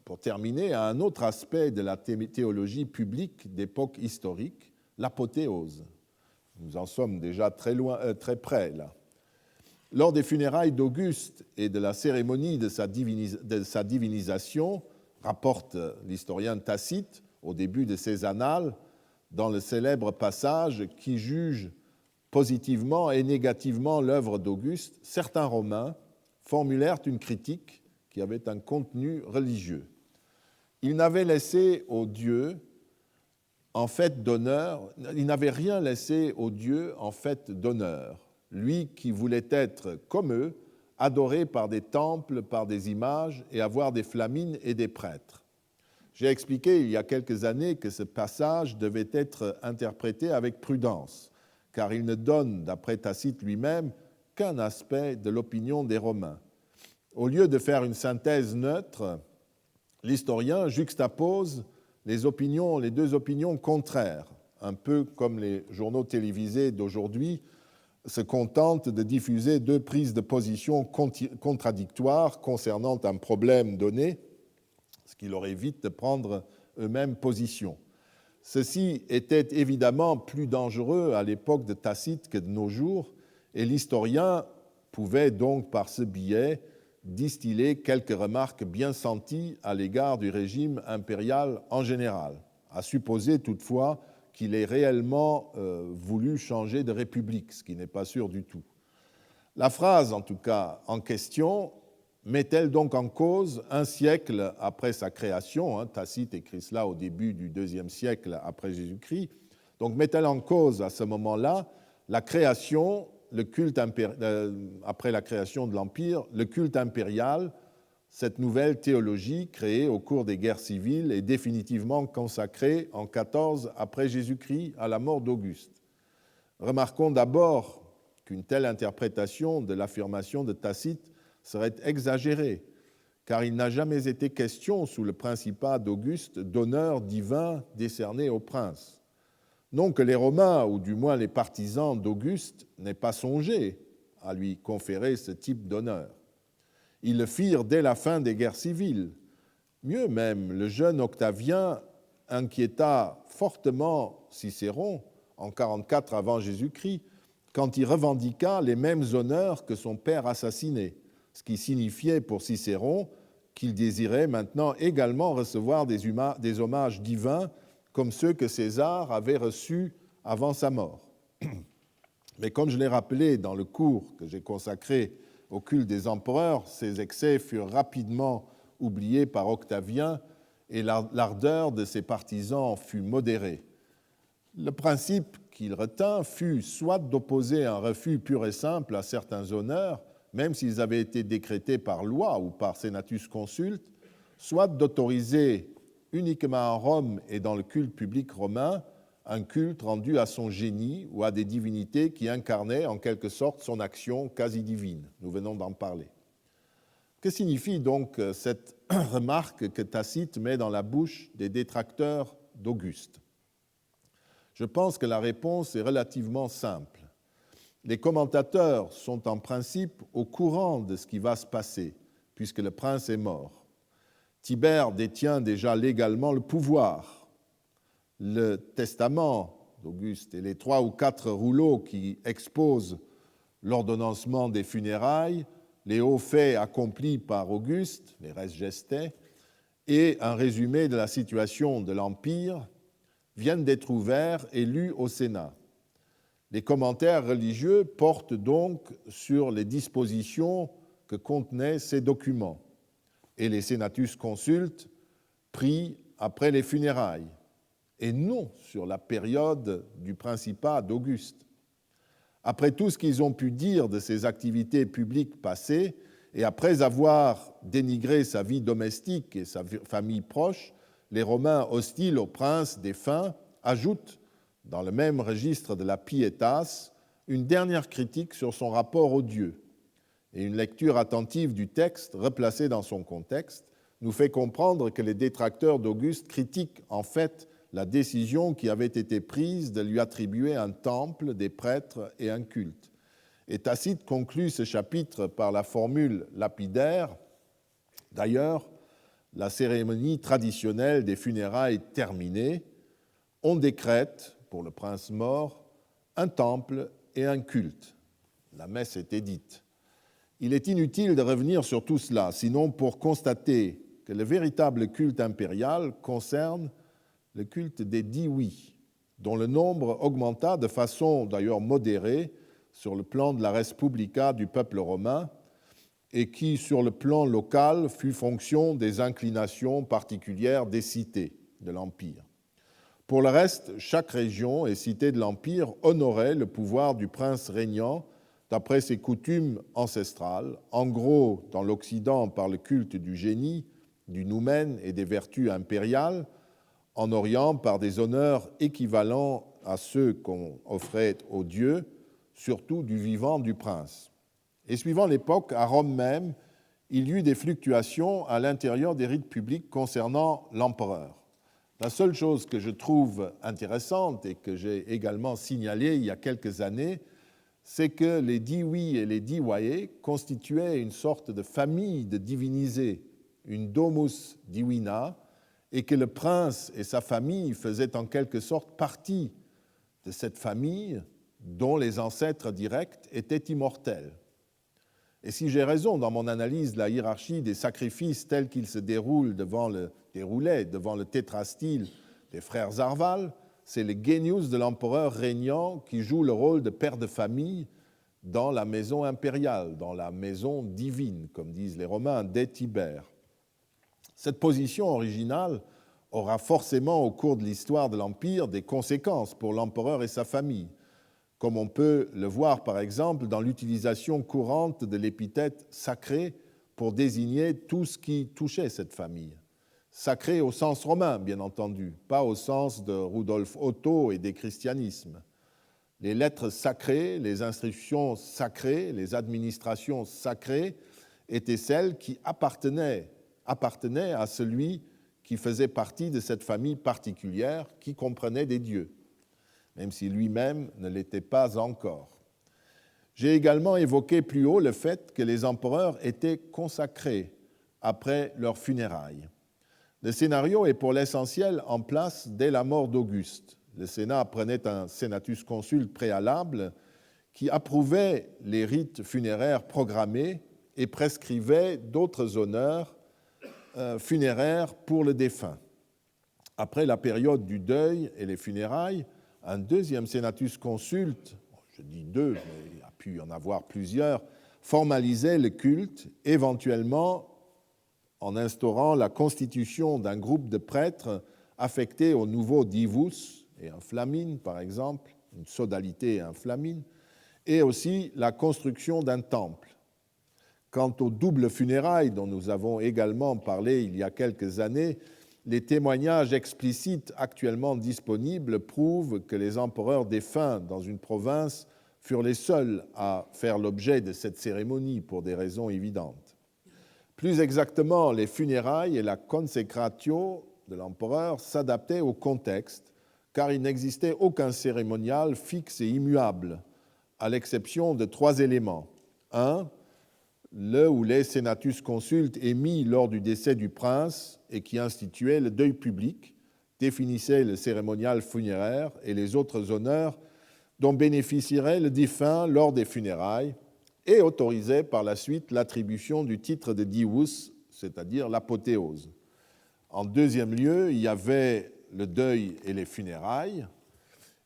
S1: pour terminer, à un autre aspect de la théologie publique d'époque historique, l'apothéose. Nous en sommes déjà très près, là. Lors des funérailles d'Auguste et de la cérémonie de sa divinisation, rapporte l'historien Tacite au début de ses annales, dans le célèbre passage qui juge positivement et négativement l'œuvre d'Auguste, certains Romains formulèrent une critique qui avait un contenu religieux. Ils n'avaient laissé aux dieux en fait d'honneur, ils n'avaient rien laissé aux dieux en fait d'honneur. Lui qui voulait être comme eux, adoré par des temples, par des images et avoir des flamines et des prêtres. J'ai expliqué il y a quelques années que ce passage devait être interprété avec prudence, car il ne donne, d'après Tacite lui-même, qu'un aspect de l'opinion des Romains. Au lieu de faire une synthèse neutre, l'historien juxtapose les deux opinions contraires, un peu comme les journaux télévisés d'aujourd'hui se contentent de diffuser deux prises de position contradictoires concernant un problème donné, ce qui leur évite de prendre eux-mêmes position. Ceci était évidemment plus dangereux à l'époque de Tacite que de nos jours, et l'historien pouvait donc par ce biais distiller quelques remarques bien senties à l'égard du régime impérial en général, à supposer toutefois qu'il ait réellement voulu changer de république, ce qui n'est pas sûr du tout. La phrase, en tout cas, en question, met-elle donc en cause un siècle après sa création, Tacite écrit cela au début du IIe siècle après Jésus-Christ, donc met-elle en cause à ce moment-là la création, le culte après la création de l'Empire, le culte impérial, cette nouvelle théologie créée au cours des guerres civiles et définitivement consacrée en 14 après Jésus-Christ à la mort d'Auguste. Remarquons d'abord qu'une telle interprétation de l'affirmation de Tacite serait exagérée, car il n'a jamais été question sous le principat d'Auguste d'honneur divin décerné au prince. Non que les Romains, ou du moins les partisans d'Auguste, n'aient pas songé à lui conférer ce type d'honneur. Ils le firent dès la fin des guerres civiles. Mieux même, le jeune Octavien inquiéta fortement Cicéron en 44 avant Jésus-Christ, quand il revendiqua les mêmes honneurs que son père assassiné, ce qui signifiait pour Cicéron qu'il désirait maintenant également recevoir des hommages divins comme ceux que César avait reçus avant sa mort. Mais comme je l'ai rappelé dans le cours que j'ai consacré au culte des empereurs, ces excès furent rapidement oubliés par Octavien et l'ardeur de ses partisans fut modérée. Le principe qu'il retint fut soit d'opposer un refus pur et simple à certains honneurs, même s'ils avaient été décrétés par loi ou par Senatus Consulte, soit d'autoriser uniquement à Rome et dans le culte public romain un culte rendu à son génie ou à des divinités qui incarnaient en quelque sorte son action quasi divine. Nous venons d'en parler. Que signifie donc cette remarque que Tacite met dans la bouche des détracteurs d'Auguste? Je pense que la réponse est relativement simple. Les commentateurs sont en principe au courant de ce qui va se passer, puisque le prince est mort. Tibère détient déjà légalement le pouvoir. Le testament d'Auguste et les 3 ou 4 rouleaux qui exposent l'ordonnancement des funérailles, les hauts faits accomplis par Auguste, les res gestae, et un résumé de la situation de l'Empire viennent d'être ouverts et lus au Sénat. Les commentaires religieux portent donc sur les dispositions que contenaient ces documents et les Senatus Consulte pris après les funérailles, et non sur la période du principat d'Auguste. Après tout ce qu'ils ont pu dire de ses activités publiques passées, et après avoir dénigré sa vie domestique et sa famille proche, les Romains hostiles au prince défunt ajoutent, dans le même registre de la pietas, une dernière critique sur son rapport aux dieux. Et une lecture attentive du texte, replacé dans son contexte, nous fait comprendre que les détracteurs d'Auguste critiquent en fait la décision qui avait été prise de lui attribuer un temple, des prêtres et un culte. Et Tacite conclut ce chapitre par la formule lapidaire. D'ailleurs, la cérémonie traditionnelle des funérailles terminée, on décrète, pour le prince mort, un temple et un culte. La messe était dite. Il est inutile de revenir sur tout cela, sinon pour constater que le véritable culte impérial concerne le culte des diwi, dont le nombre augmenta de façon d'ailleurs modérée sur le plan de la res publica du peuple romain et qui, sur le plan local, fut fonction des inclinations particulières des cités de l'Empire. Pour le reste, chaque région et cité de l'Empire honorait le pouvoir du prince régnant d'après ses coutumes ancestrales, en gros dans l'Occident par le culte du génie, du noumen et des vertus impériales, en Orient par des honneurs équivalents à ceux qu'on offrait aux dieux, surtout du vivant du prince. Et suivant l'époque, à Rome même, il y eut des fluctuations à l'intérieur des rites publics concernant l'empereur. La seule chose que je trouve intéressante et que j'ai également signalée il y a quelques années, c'est que les diwi et les diwae constituaient une sorte de famille de divinisés, une domus divina, et que le prince et sa famille faisaient en quelque sorte partie de cette famille dont les ancêtres directs étaient immortels. Et si j'ai raison dans mon analyse de la hiérarchie des sacrifices tels qu'ils se déroulaient devant le tétrastyle des frères Arval, c'est le genius de l'empereur régnant qui joue le rôle de père de famille dans la maison impériale, dans la maison divine, comme disent les Romains, dès Tibère. Cette position originale aura forcément au cours de l'histoire de l'Empire des conséquences pour l'empereur et sa famille, comme on peut le voir par exemple dans l'utilisation courante de l'épithète sacré pour désigner tout ce qui touchait cette famille. Sacré au sens romain, bien entendu, pas au sens de Rudolf Otto et des christianismes. Les lettres sacrées, les institutions sacrées, les administrations sacrées étaient celles qui appartenaient à celui qui faisait partie de cette famille particulière qui comprenait des dieux, même si lui-même ne l'était pas encore. J'ai également évoqué plus haut le fait que les empereurs étaient consacrés après leurs funérailles. Le scénario est pour l'essentiel en place dès la mort d'Auguste. le Sénat prenait un senatus consulte préalable qui approuvait les rites funéraires programmés et prescrivait d'autres honneurs funéraires pour le défunt. Après la période du deuil et les funérailles, un deuxième senatus consulte, je dis deux, mais il y a pu y en avoir plusieurs, formalisait le culte, éventuellement en instaurant la constitution d'un groupe de prêtres affectés au nouveau divus et un flamine, par exemple, une sodalité et un flamine, et aussi la construction d'un temple. Quant aux doubles funérailles dont nous avons également parlé il y a quelques années, les témoignages explicites actuellement disponibles prouvent que les empereurs défunts dans une province furent les seuls à faire l'objet de cette cérémonie pour des raisons évidentes. Plus exactement, les funérailles et la consecratio de l'empereur s'adaptaient au contexte, car il n'existait aucun cérémonial fixe et immuable, à l'exception de 3 éléments. 1. Le ou les senatus consultes émis lors du décès du prince et qui instituait le deuil public, définissait le cérémonial funéraire et les autres honneurs dont bénéficierait le défunt lors des funérailles et autorisait par la suite l'attribution du titre de divus, c'est-à-dire l'apothéose. En deuxième lieu, il y avait le deuil et les funérailles,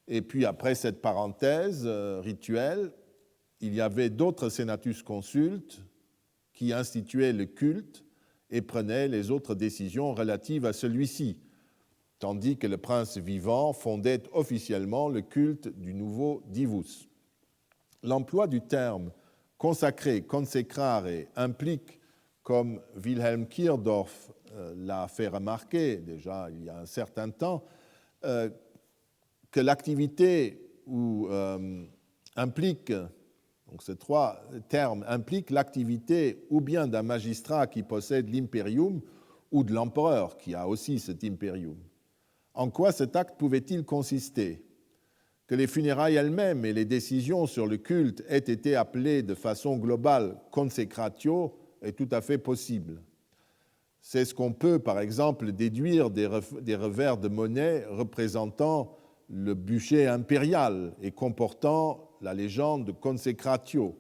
S1: et puis après cette parenthèse rituelle, il y avait d'autres senatus consultes qui instituaient le culte et prenaient les autres décisions relatives à celui-ci, tandis que le prince vivant fondait officiellement le culte du nouveau divus. L'emploi du terme consacré, consecrare, implique, comme Wilhelm Kierdorf l'a fait remarquer déjà il y a un certain temps, que l'activité implique, donc ces 3 termes impliquent l'activité ou bien d'un magistrat qui possède l'imperium ou de l'empereur qui a aussi cet imperium. En quoi cet acte pouvait-il consister? Que les funérailles elles-mêmes et les décisions sur le culte aient été appelées de façon globale consecratio est tout à fait possible. C'est ce qu'on peut, par exemple, déduire des revers de monnaie représentant le bûcher impérial et comportant la légende de consecratio,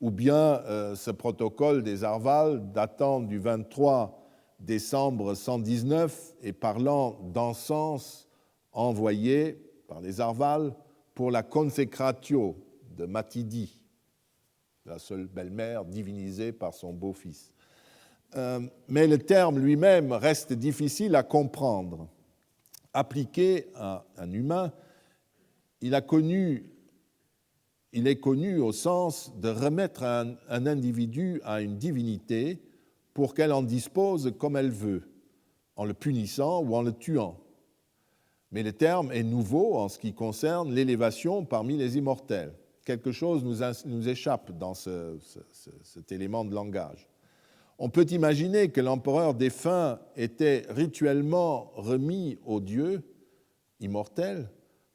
S1: ou bien ce protocole des Arvals datant du 23 décembre 119 et parlant d'encens envoyé par les Arvals pour la consecratio de Matidi, la seule belle-mère divinisée par son beau-fils. Mais le terme lui-même reste difficile à comprendre. Appliqué à un humain, il est connu au sens de remettre un individu à une divinité pour qu'elle en dispose comme elle veut, en le punissant ou en le tuant. Mais le terme est nouveau en ce qui concerne l'élévation parmi les immortels. Quelque chose nous échappe dans cet élément de langage. On peut imaginer que l'empereur défunt était rituellement remis aux dieux immortels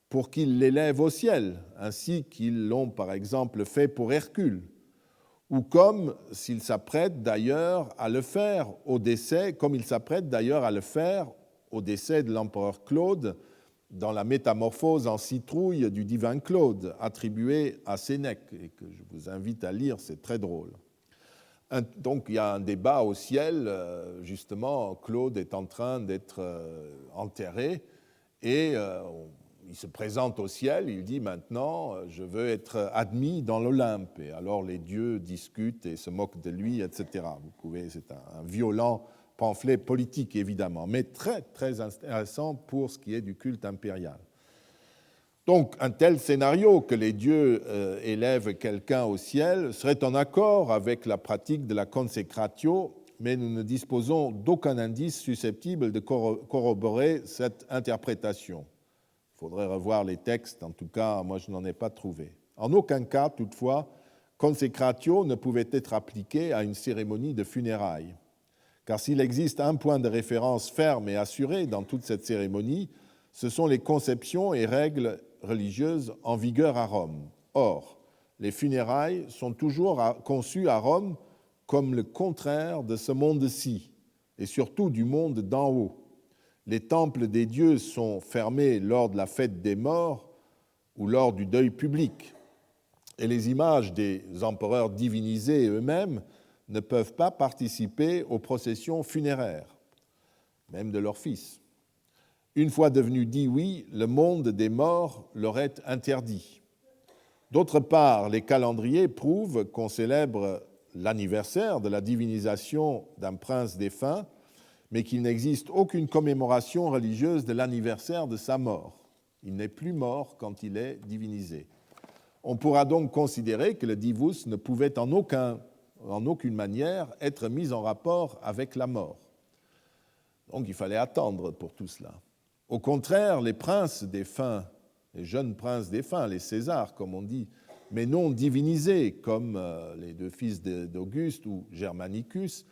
S1: pour qu'ils l'élèvent au ciel, ainsi qu'ils l'ont par exemple fait pour Hercule, ou comme s'il s'apprête d'ailleurs à le faire au décès, comme il s'apprête d'ailleurs à le faire au décès de l'empereur Claude dans la métamorphose en citrouille du divin Claude, attribuée à Sénèque, et que je vous invite à lire, c'est très drôle. Donc il y a un débat au ciel, justement, Claude est en train d'être enterré, et il se présente au ciel, il dit maintenant je veux être admis dans l'Olympe, et alors les dieux discutent et se moquent de lui, etc. Vous pouvez, c'est un violent pamphlet politique évidemment, mais très très intéressant pour ce qui est du culte impérial. Donc un tel scénario que les dieux élèvent quelqu'un au ciel serait en accord avec la pratique de la consecratio, mais nous ne disposons d'aucun indice susceptible de corroborer cette interprétation. Il faudrait revoir les textes, en tout cas, moi je n'en ai pas trouvé. En aucun cas, toutefois, consecratio ne pouvait être appliquée à une cérémonie de funérailles. Car s'il existe un point de référence ferme et assuré dans toute cette cérémonie, ce sont les conceptions et règles religieuses en vigueur à Rome. Or, les funérailles sont toujours conçues à Rome comme le contraire de ce monde-ci, et surtout du monde d'en haut. les temples des dieux sont fermés lors de la fête des morts ou lors du deuil public. Et les images des empereurs divinisés eux-mêmes ne peuvent pas participer aux processions funéraires, même de leurs fils. Une fois devenu dioui, le monde des morts leur est interdit. D'autre part, les calendriers prouvent qu'on célèbre l'anniversaire de la divinisation d'un prince défunt, mais qu'il n'existe aucune commémoration religieuse de l'anniversaire de sa mort. Il n'est plus mort quand il est divinisé. On pourra donc considérer que le divus ne pouvait en aucune manière être mis en rapport avec la mort. Donc il fallait attendre pour tout cela. Au contraire, les princes défunts, les jeunes princes défunts, les Césars comme on dit, mais non divinisés comme les deux fils d'Auguste ou Germanicus,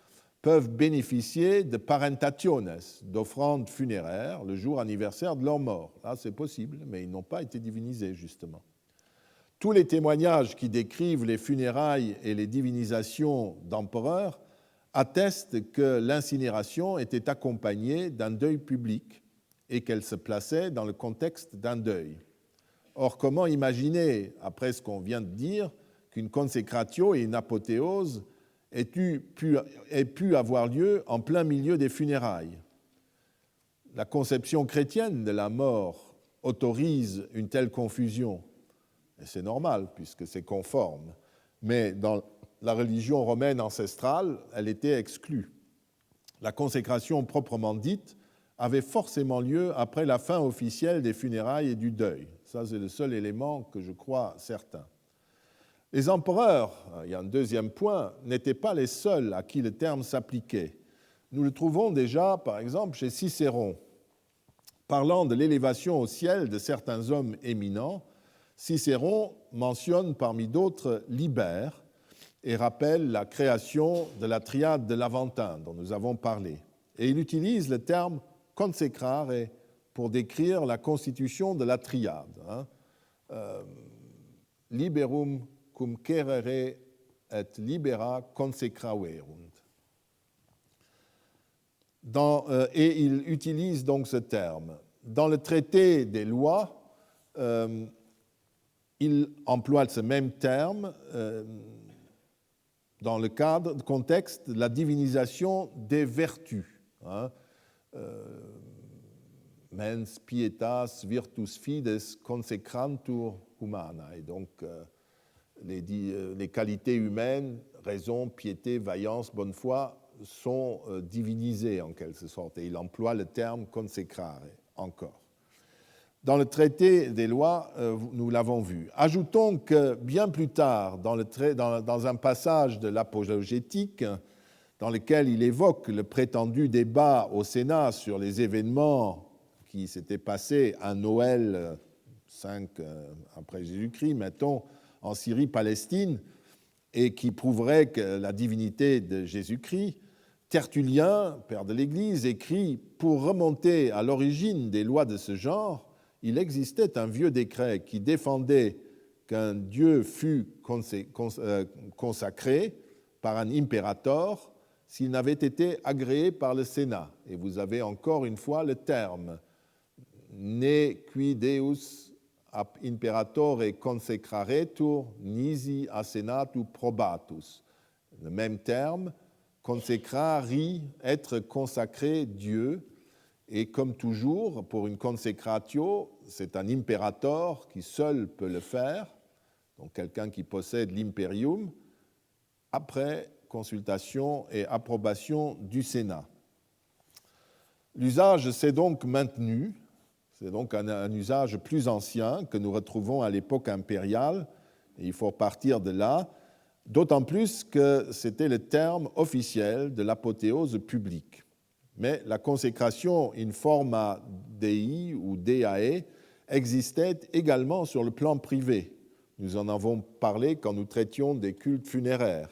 S1: peuvent bénéficier de parentationes, d'offrandes funéraires, le jour anniversaire de leur mort. Là, c'est possible, mais ils n'ont pas été divinisés, justement. Tous les témoignages qui décrivent les funérailles et les divinisations d'empereurs attestent que l'incinération était accompagnée d'un deuil public et qu'elle se plaçait dans le contexte d'un deuil. Or, comment imaginer, après ce qu'on vient de dire, qu'une consecratio et une apothéose aient pu avoir lieu en plein milieu des funérailles? La conception chrétienne de la mort autorise une telle confusion. Et c'est normal, puisque c'est conforme. Mais dans la religion romaine ancestrale, elle était exclue. La consécration proprement dite avait forcément lieu après la fin officielle des funérailles et du deuil. Ça, c'est le seul élément que je crois certain. Les empereurs, il y a un deuxième point, n'étaient pas les seuls à qui le terme s'appliquait. Nous le trouvons déjà, par exemple, chez Cicéron. Parlant de l'élévation au ciel de certains hommes éminents, Cicéron mentionne parmi d'autres Libère et rappelle la création de la triade de l'Aventin dont nous avons parlé. Et il utilise le terme consecrare pour décrire la constitution de la triade. Liberum cum cerere et libera consecraverunt. Et il utilise donc ce terme. Dans le traité des lois, il emploie ce même terme dans le contexte de la divinisation des vertus. Mens pietas virtus fides consecrantur humana. Et donc, les qualités humaines, raison, piété, vaillance, bonne foi, sont divinisées en quelque sorte. Et il emploie le terme consecrare encore. Dans le traité des lois, nous l'avons vu. Ajoutons que bien plus tard, dans un passage de l'apologétique, dans lequel il évoque le prétendu débat au Sénat sur les événements qui s'étaient passés à Noël 5 après Jésus-Christ, mettons, en Syrie-Palestine, et qui prouverait que la divinité de Jésus-Christ, Tertullien, père de l'Église, écrit « Pour remonter à l'origine des lois de ce genre, il existait un vieux décret qui défendait qu'un dieu fût consacré par un impérator s'il n'avait été agréé par le Sénat. » Et vous avez encore une fois le terme « ne qui Deus ab imperatore consecraretur nisi a senatu probatus ». Le même terme, consecrari, être consacré Dieu. Et comme toujours, pour une consecratio, c'est un impérator qui seul peut le faire, donc quelqu'un qui possède l'imperium, après consultation et approbation du Sénat. L'usage s'est donc maintenu, c'est donc un usage plus ancien que nous retrouvons à l'époque impériale, et il faut partir de là, d'autant plus que c'était le terme officiel de l'apothéose publique. Mais la consécration in forma Dei ou Deae existait également sur le plan privé. Nous en avons parlé quand nous traitions des cultes funéraires.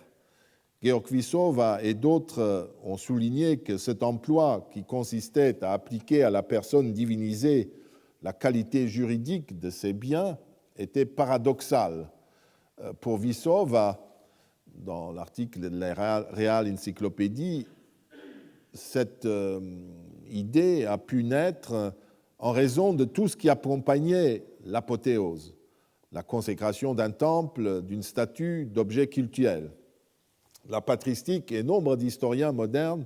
S1: Georg Vissova et d'autres ont souligné que cet emploi qui consistait à appliquer à la personne divinisée la qualité juridique de ses biens était paradoxal. Pour Vissova, dans l'article de la Real Encyclopédie, cette idée a pu naître en raison de tout ce qui accompagnait l'apothéose, la consécration d'un temple, d'une statue, d'objets cultuels. La patristique et nombre d'historiens modernes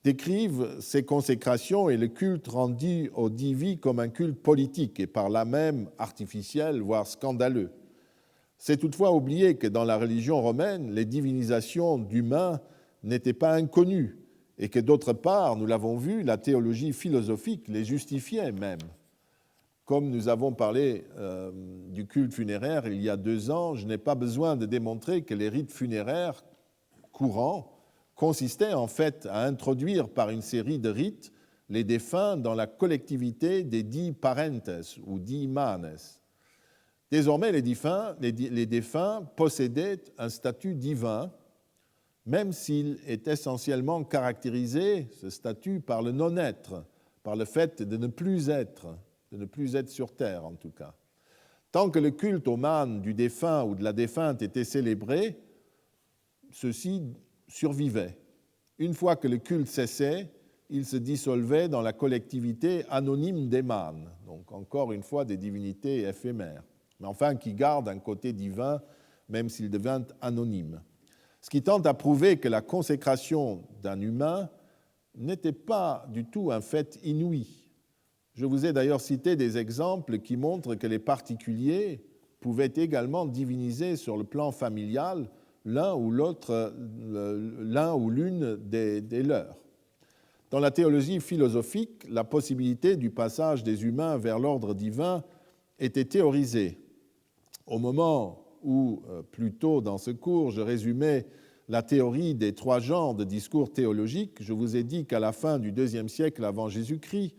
S1: décrivent ces consécrations et le culte rendu aux divi comme un culte politique et par là même artificiel, voire scandaleux. C'est toutefois oublier que dans la religion romaine, les divinisations d'humains n'étaient pas inconnues et que d'autre part, nous l'avons vu, la théologie philosophique les justifiait même. Comme nous avons parlé du culte funéraire il y a 2 ans, je n'ai pas besoin de démontrer que les rites funéraires courants consistaient en fait à introduire par une série de rites les défunts dans la collectivité des dix parentes ou dix manes. Désormais, les défunts possédaient un statut divin, même s'il est essentiellement caractérisé, ce statut, par le non-être, par le fait de ne plus être sur terre en tout cas. Tant que le culte au mâne du défunt ou de la défunte était célébré, ceux-ci survivaient. Une fois que le culte cessait, il se dissolvait dans la collectivité anonyme des mânes, donc encore une fois des divinités éphémères, mais enfin qui gardent un côté divin même s'ils deviennent anonymes. Ce qui tente à prouver que la consécration d'un humain n'était pas du tout un fait inouï. Je vous ai d'ailleurs cité des exemples qui montrent que les particuliers pouvaient également diviniser sur le plan familial l'un ou l'une des leurs. Dans la théologie philosophique, la possibilité du passage des humains vers l'ordre divin était théorisée. Au moment où, plus tôt dans ce cours, je résumais la théorie des 3 genres de discours théologiques, je vous ai dit qu'à la fin du IIe siècle avant Jésus-Christ,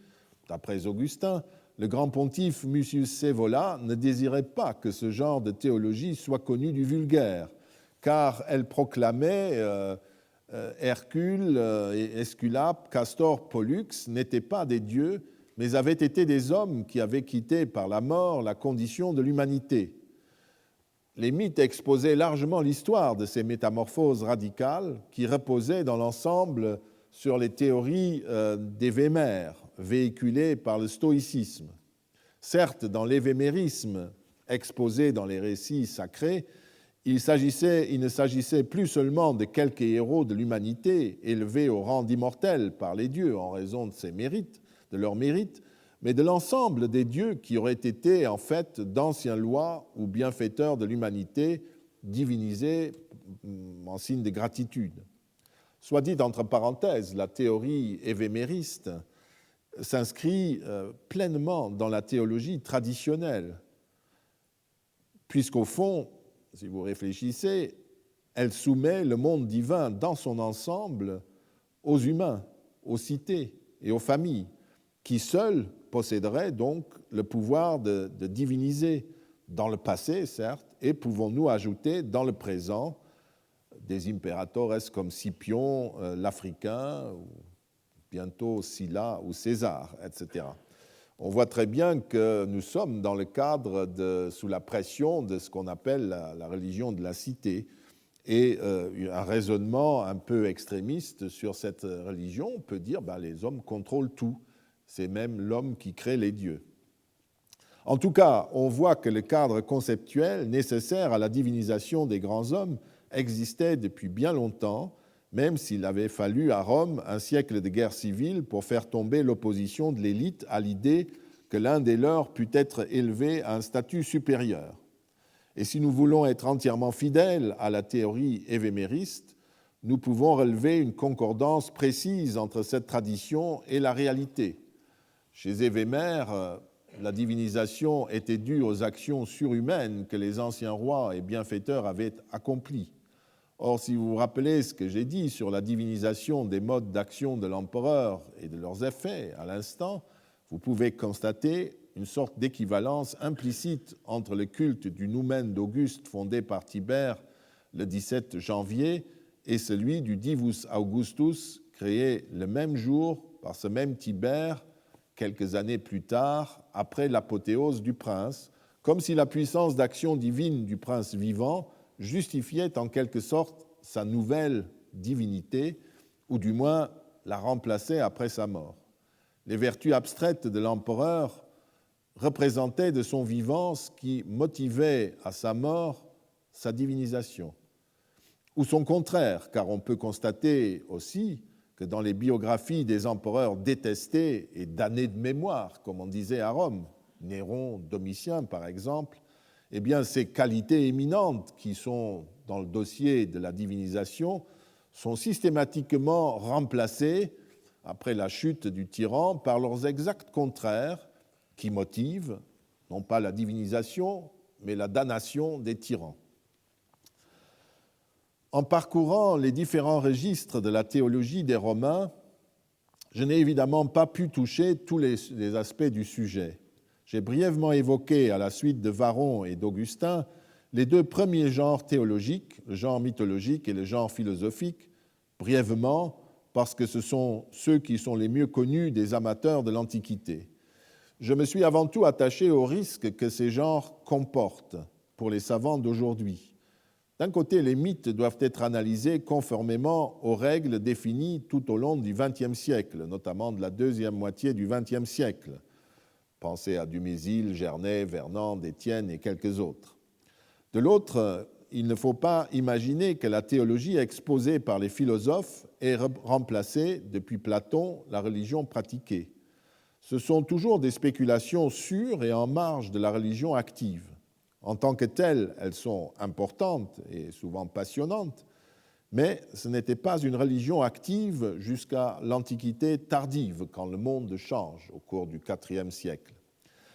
S1: d'après Augustin, le grand pontife Mucius Scaevola ne désirait pas que ce genre de théologie soit connu du vulgaire, car elle proclamait Hercule, Esculape, Castor, Pollux n'étaient pas des dieux, mais avaient été des hommes qui avaient quitté par la mort la condition de l'humanité. Les mythes exposaient largement l'histoire de ces métamorphoses radicales qui reposaient dans l'ensemble sur les théories d'évémère véhiculées par le stoïcisme. Certes, dans l'évémérisme exposé dans les récits sacrés, il ne s'agissait plus seulement de quelques héros de l'humanité élevés au rang d'immortels par les dieux en raison de leurs mérites, mais de l'ensemble des dieux qui auraient été en fait d'anciens lois ou bienfaiteurs de l'humanité divinisés en signe de gratitude. Soit dit entre parenthèses, la théorie évémériste s'inscrit pleinement dans la théologie traditionnelle, puisqu'au fond, si vous réfléchissez, elle soumet le monde divin dans son ensemble aux humains, aux cités et aux familles, qui seuls posséderaient donc le pouvoir de diviniser dans le passé, certes, et pouvons-nous ajouter dans le présent des impératores comme Scipion, l'Africain, ou bientôt Sylla ou César, etc. On voit très bien que nous sommes dans le cadre sous la pression de ce qu'on appelle la religion de la cité et un raisonnement un peu extrémiste sur cette religion, on peut dire les hommes contrôlent tout, c'est même l'homme qui crée les dieux. En tout cas, on voit que le cadre conceptuel nécessaire à la divinisation des grands hommes existait depuis bien longtemps, même s'il avait fallu à Rome un siècle de guerre civile pour faire tomber l'opposition de l'élite à l'idée que l'un des leurs pût être élevé à un statut supérieur. Et si nous voulons être entièrement fidèles à la théorie évémériste, nous pouvons relever une concordance précise entre cette tradition et la réalité. Chez Évémère, la divinisation était due aux actions surhumaines que les anciens rois et bienfaiteurs avaient accomplies. Or, si vous vous rappelez ce que j'ai dit sur la divinisation des modes d'action de l'empereur et de leurs effets à l'instant, vous pouvez constater une sorte d'équivalence implicite entre le culte du noumen d'Auguste fondé par Tibère le 17 janvier et celui du Divus Augustus créé le même jour par ce même Tibère quelques années plus tard, après l'apothéose du prince, comme si la puissance d'action divine du prince vivant justifiait en quelque sorte sa nouvelle divinité, ou du moins la remplaçait après sa mort. les vertus abstraites de l'empereur représentaient de son vivant ce qui motivait à sa mort sa divinisation. Ou son contraire, car on peut constater aussi que dans les biographies des empereurs détestés et damnés de mémoire, comme on disait à Rome, Néron, Domitien par exemple, eh bien ces qualités éminentes qui sont dans le dossier de la divinisation sont systématiquement remplacées, après la chute du tyran, par leurs exacts contraires qui motivent non pas la divinisation, mais la damnation des tyrans. En parcourant les différents registres de la théologie des Romains, je n'ai évidemment pas pu toucher tous les aspects du sujet. J'ai brièvement évoqué, à la suite de Varron et d'Augustin, les deux premiers genres théologiques, le genre mythologique et le genre philosophique, brièvement parce que ce sont ceux qui sont les mieux connus des amateurs de l'Antiquité. Je me suis avant tout attaché aux risques que ces genres comportent pour les savants d'aujourd'hui. D'un côté, les mythes doivent être analysés conformément aux règles définies tout au long du XXe siècle, notamment de la deuxième moitié du XXe siècle. Pensez à Dumézil, Gernet, Vernant, Détienne et quelques autres. De l'autre, il ne faut pas imaginer que la théologie exposée par les philosophes ait remplacé, depuis Platon, la religion pratiquée. Ce sont toujours des spéculations sûres et en marge de la religion active. En tant que telles, elles sont importantes et souvent passionnantes, mais ce n'était pas une religion active jusqu'à l'Antiquité tardive, quand le monde change au cours du IVe siècle.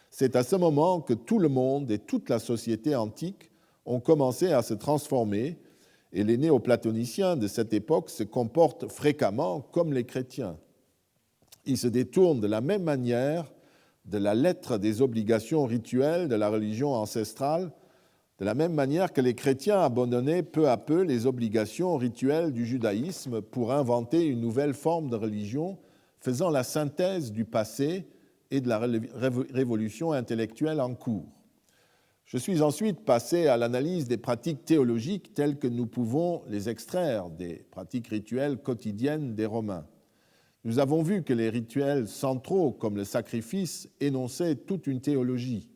S1: C'est à ce moment que tout le monde et toute la société antique ont commencé à se transformer, et les néoplatoniciens de cette époque se comportent fréquemment comme les chrétiens. Ils se détournent de la même manière de la lettre des obligations rituelles de la religion ancestrale, de la même manière que les chrétiens abandonnaient peu à peu les obligations rituelles du judaïsme pour inventer une nouvelle forme de religion, faisant la synthèse du passé et de la révolution intellectuelle en cours. Je suis ensuite passé à l'analyse des pratiques théologiques telles que nous pouvons les extraire des pratiques rituelles quotidiennes des Romains. Nous avons vu que les rituels centraux, comme le sacrifice, énonçaient toute une théologie,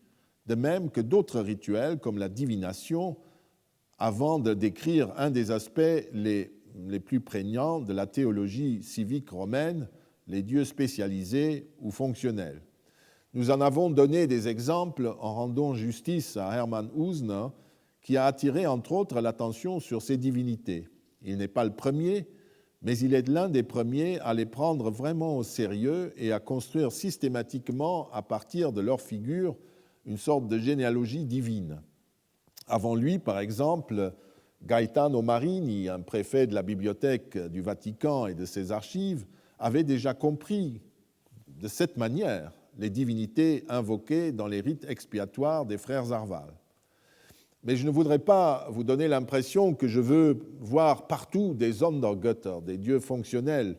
S1: de même que d'autres rituels, comme la divination, avant de décrire un des aspects les plus prégnants de la théologie civique romaine, les dieux spécialisés ou fonctionnels. Nous en avons donné des exemples en rendant justice à Hermann Usner, qui a attiré entre autres l'attention sur ces divinités. Il n'est pas le premier, mais il est l'un des premiers à les prendre vraiment au sérieux et à construire systématiquement, à partir de leurs figures, une sorte de généalogie divine. Avant lui, par exemple, Gaetano Marini, un préfet de la bibliothèque du Vatican et de ses archives, avait déjà compris de cette manière les divinités invoquées dans les rites expiatoires des frères Arval. Mais je ne voudrais pas vous donner l'impression que je veux voir partout des Sondergötter, des dieux fonctionnels,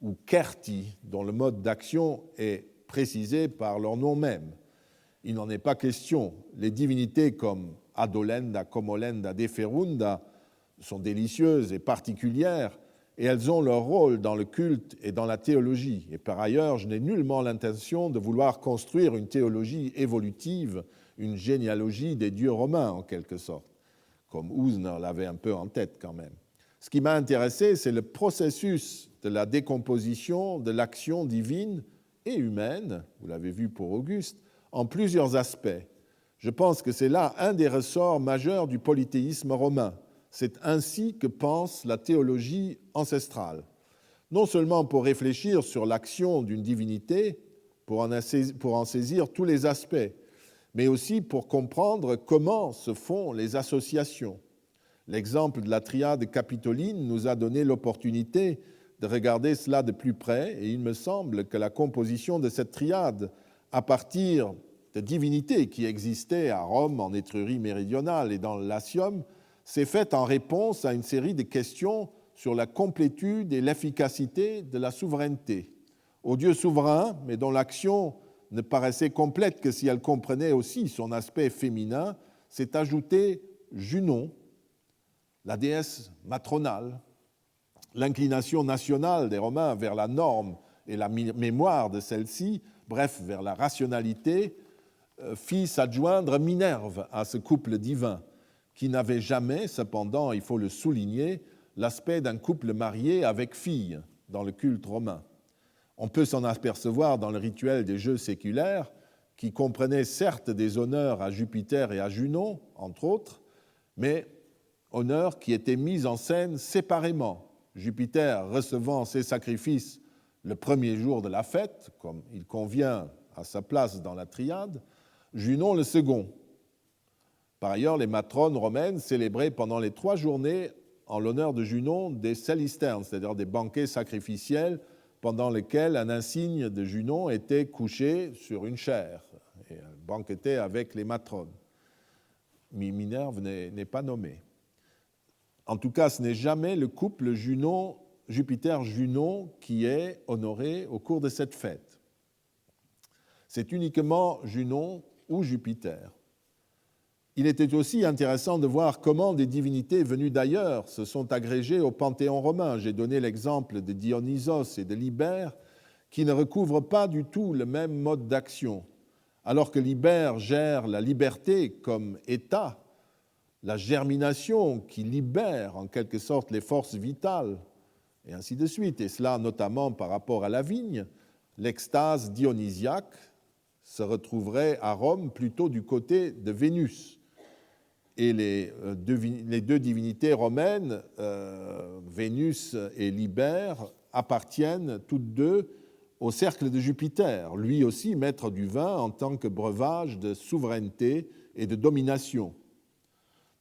S1: ou Kerti, dont le mode d'action est précisé par leur nom même. Il n'en est pas question. Les divinités comme Adolenda, Comolenda, Deferunda sont délicieuses et particulières, et elles ont leur rôle dans le culte et dans la théologie. Et par ailleurs, je n'ai nullement l'intention de vouloir construire une théologie évolutive, une généalogie des dieux romains, en quelque sorte, comme Usner l'avait un peu en tête quand même. Ce qui m'a intéressé, c'est le processus de la décomposition de l'action divine et humaine, vous l'avez vu pour Auguste, en plusieurs aspects. Je pense que c'est là un des ressorts majeurs du polythéisme romain. C'est ainsi que pense la théologie ancestrale. Non seulement pour réfléchir sur l'action d'une divinité, pour en saisir tous les aspects, mais aussi pour comprendre comment se font les associations. L'exemple de la triade capitoline nous a donné l'opportunité de regarder cela de plus près, et il me semble que la composition de cette triade, à partir de divinités qui existaient à Rome, en Étrurie méridionale et dans le Latium, s'est faite en réponse à une série de questions sur la complétude et l'efficacité de la souveraineté. Au Dieu souverain, mais dont l'action ne paraissait complète que si elle comprenait aussi son aspect féminin, s'est ajouté Junon, la déesse matronale. L'inclination nationale des Romains vers la norme et la mémoire de celle-ci, bref, vers la rationalité, fit s'adjoindre Minerve à ce couple divin, qui n'avait jamais, cependant, il faut le souligner, l'aspect d'un couple marié avec fille dans le culte romain. On peut s'en apercevoir dans le rituel des jeux séculaires, qui comprenait certes des honneurs à Jupiter et à Junon, entre autres, mais honneurs qui étaient mis en scène séparément, Jupiter recevant ses sacrifices le premier jour de la fête, comme il convient à sa place dans la triade, Junon le second. Par ailleurs, les matrones romaines célébraient pendant les 3 journées en l'honneur de Junon des célisternes, c'est-à-dire des banquets sacrificiels pendant lesquels un insigne de Junon était couché sur une chaire et banquetait avec les matrones. Minerve n'est pas nommée. En tout cas, ce n'est jamais le couple Jupiter-Junon qui est honoré au cours de cette fête. C'est uniquement Junon ou Jupiter. Il était aussi intéressant de voir comment des divinités venues d'ailleurs se sont agrégées au panthéon romain. J'ai donné l'exemple de Dionysos et de Libère, qui ne recouvrent pas du tout le même mode d'action. Alors que Libère gère la liberté comme état, la germination qui libère en quelque sorte les forces vitales, et ainsi de suite, et cela notamment par rapport à la vigne, l'extase dionysiaque se retrouverait à Rome plutôt du côté de Vénus. Et les deux divinités romaines, Vénus et Libère, appartiennent toutes deux au cercle de Jupiter, lui aussi maître du vin en tant que breuvage de souveraineté et de domination.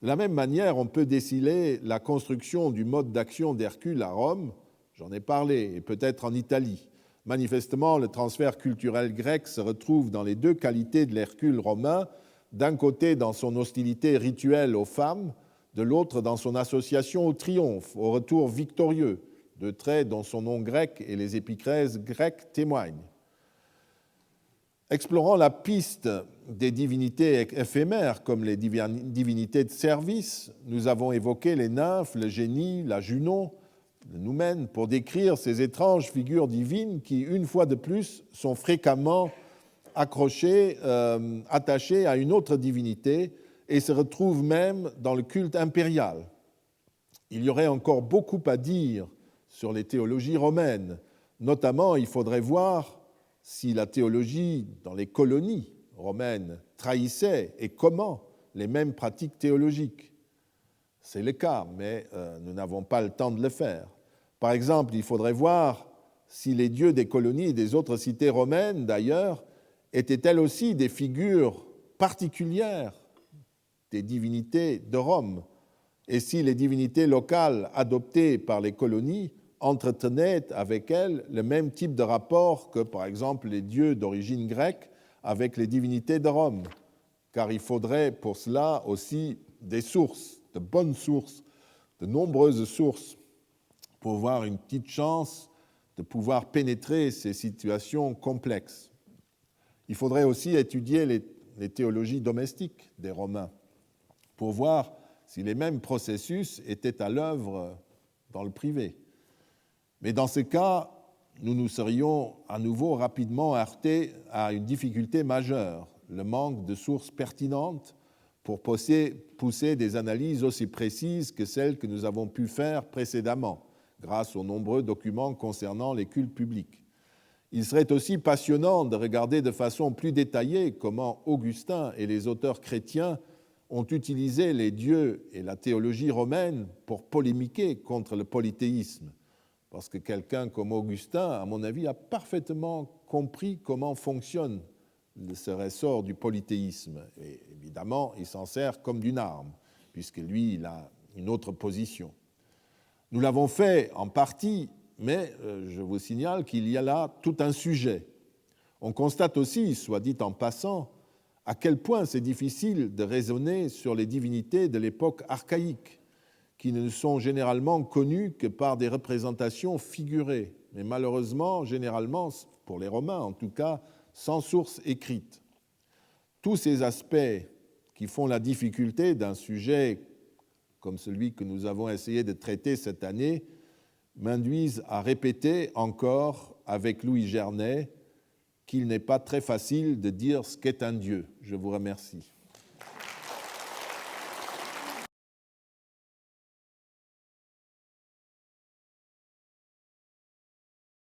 S1: De la même manière, on peut déceler la construction du mode d'action d'Hercule à Rome, j'en ai parlé, et peut-être en Italie. Manifestement, le transfert culturel grec se retrouve dans les deux qualités de l'Hercule romain, d'un côté dans son hostilité rituelle aux femmes, de l'autre dans son association au triomphe, au retour victorieux, deux traits dont son nom grec et les épicrèses grecques témoignent. Explorant la piste des divinités éphémères comme les divinités de service, nous avons évoqué les nymphes, le génie, la Junon, le noumen, pour décrire ces étranges figures divines qui, une fois de plus, sont fréquemment attachées à une autre divinité et se retrouvent même dans le culte impérial. Il y aurait encore beaucoup à dire sur les théologies romaines. Notamment, il faudrait voir si la théologie dans les colonies romaines trahissait et comment les mêmes pratiques théologiques. C'est le cas, mais nous n'avons pas le temps de le faire. Par exemple, il faudrait voir si les dieux des colonies et des autres cités romaines, d'ailleurs, étaient elles aussi des figures particulières des divinités de Rome, et si les divinités locales adoptées par les colonies entretenaient avec elles le même type de rapport que, par exemple, les dieux d'origine grecque avec les divinités de Rome, car il faudrait pour cela aussi des sources, de bonnes sources, de nombreuses sources, pour avoir une petite chance de pouvoir pénétrer ces situations complexes. Il faudrait aussi étudier les théologies domestiques des Romains pour voir si les mêmes processus étaient à l'œuvre dans le privé. Mais dans ce cas, nous nous serions à nouveau rapidement heurtés à une difficulté majeure, le manque de sources pertinentes pour pousser des analyses aussi précises que celles que nous avons pu faire précédemment, grâce aux nombreux documents concernant les cultes publics. Il serait aussi passionnant de regarder de façon plus détaillée comment Augustin et les auteurs chrétiens ont utilisé les dieux et la théologie romaine pour polémiquer contre le polythéisme. Parce que quelqu'un comme Augustin, à mon avis, a parfaitement compris comment fonctionne ce ressort du polythéisme. Et évidemment, il s'en sert comme d'une arme, puisque lui, il a une autre position. Nous l'avons fait en partie, mais je vous signale qu'il y a là tout un sujet. On constate aussi, soit dit en passant, à quel point c'est difficile de raisonner sur les divinités de l'époque archaïque, qui ne sont généralement connues que par des représentations figurées, mais malheureusement, généralement, pour les Romains en tout cas, sans source écrite. Tous ces aspects qui font la difficulté d'un sujet comme celui que nous avons essayé de traiter cette année m'induisent à répéter encore avec Louis Gernet qu'il n'est pas très facile de dire ce qu'est un Dieu. Je vous remercie.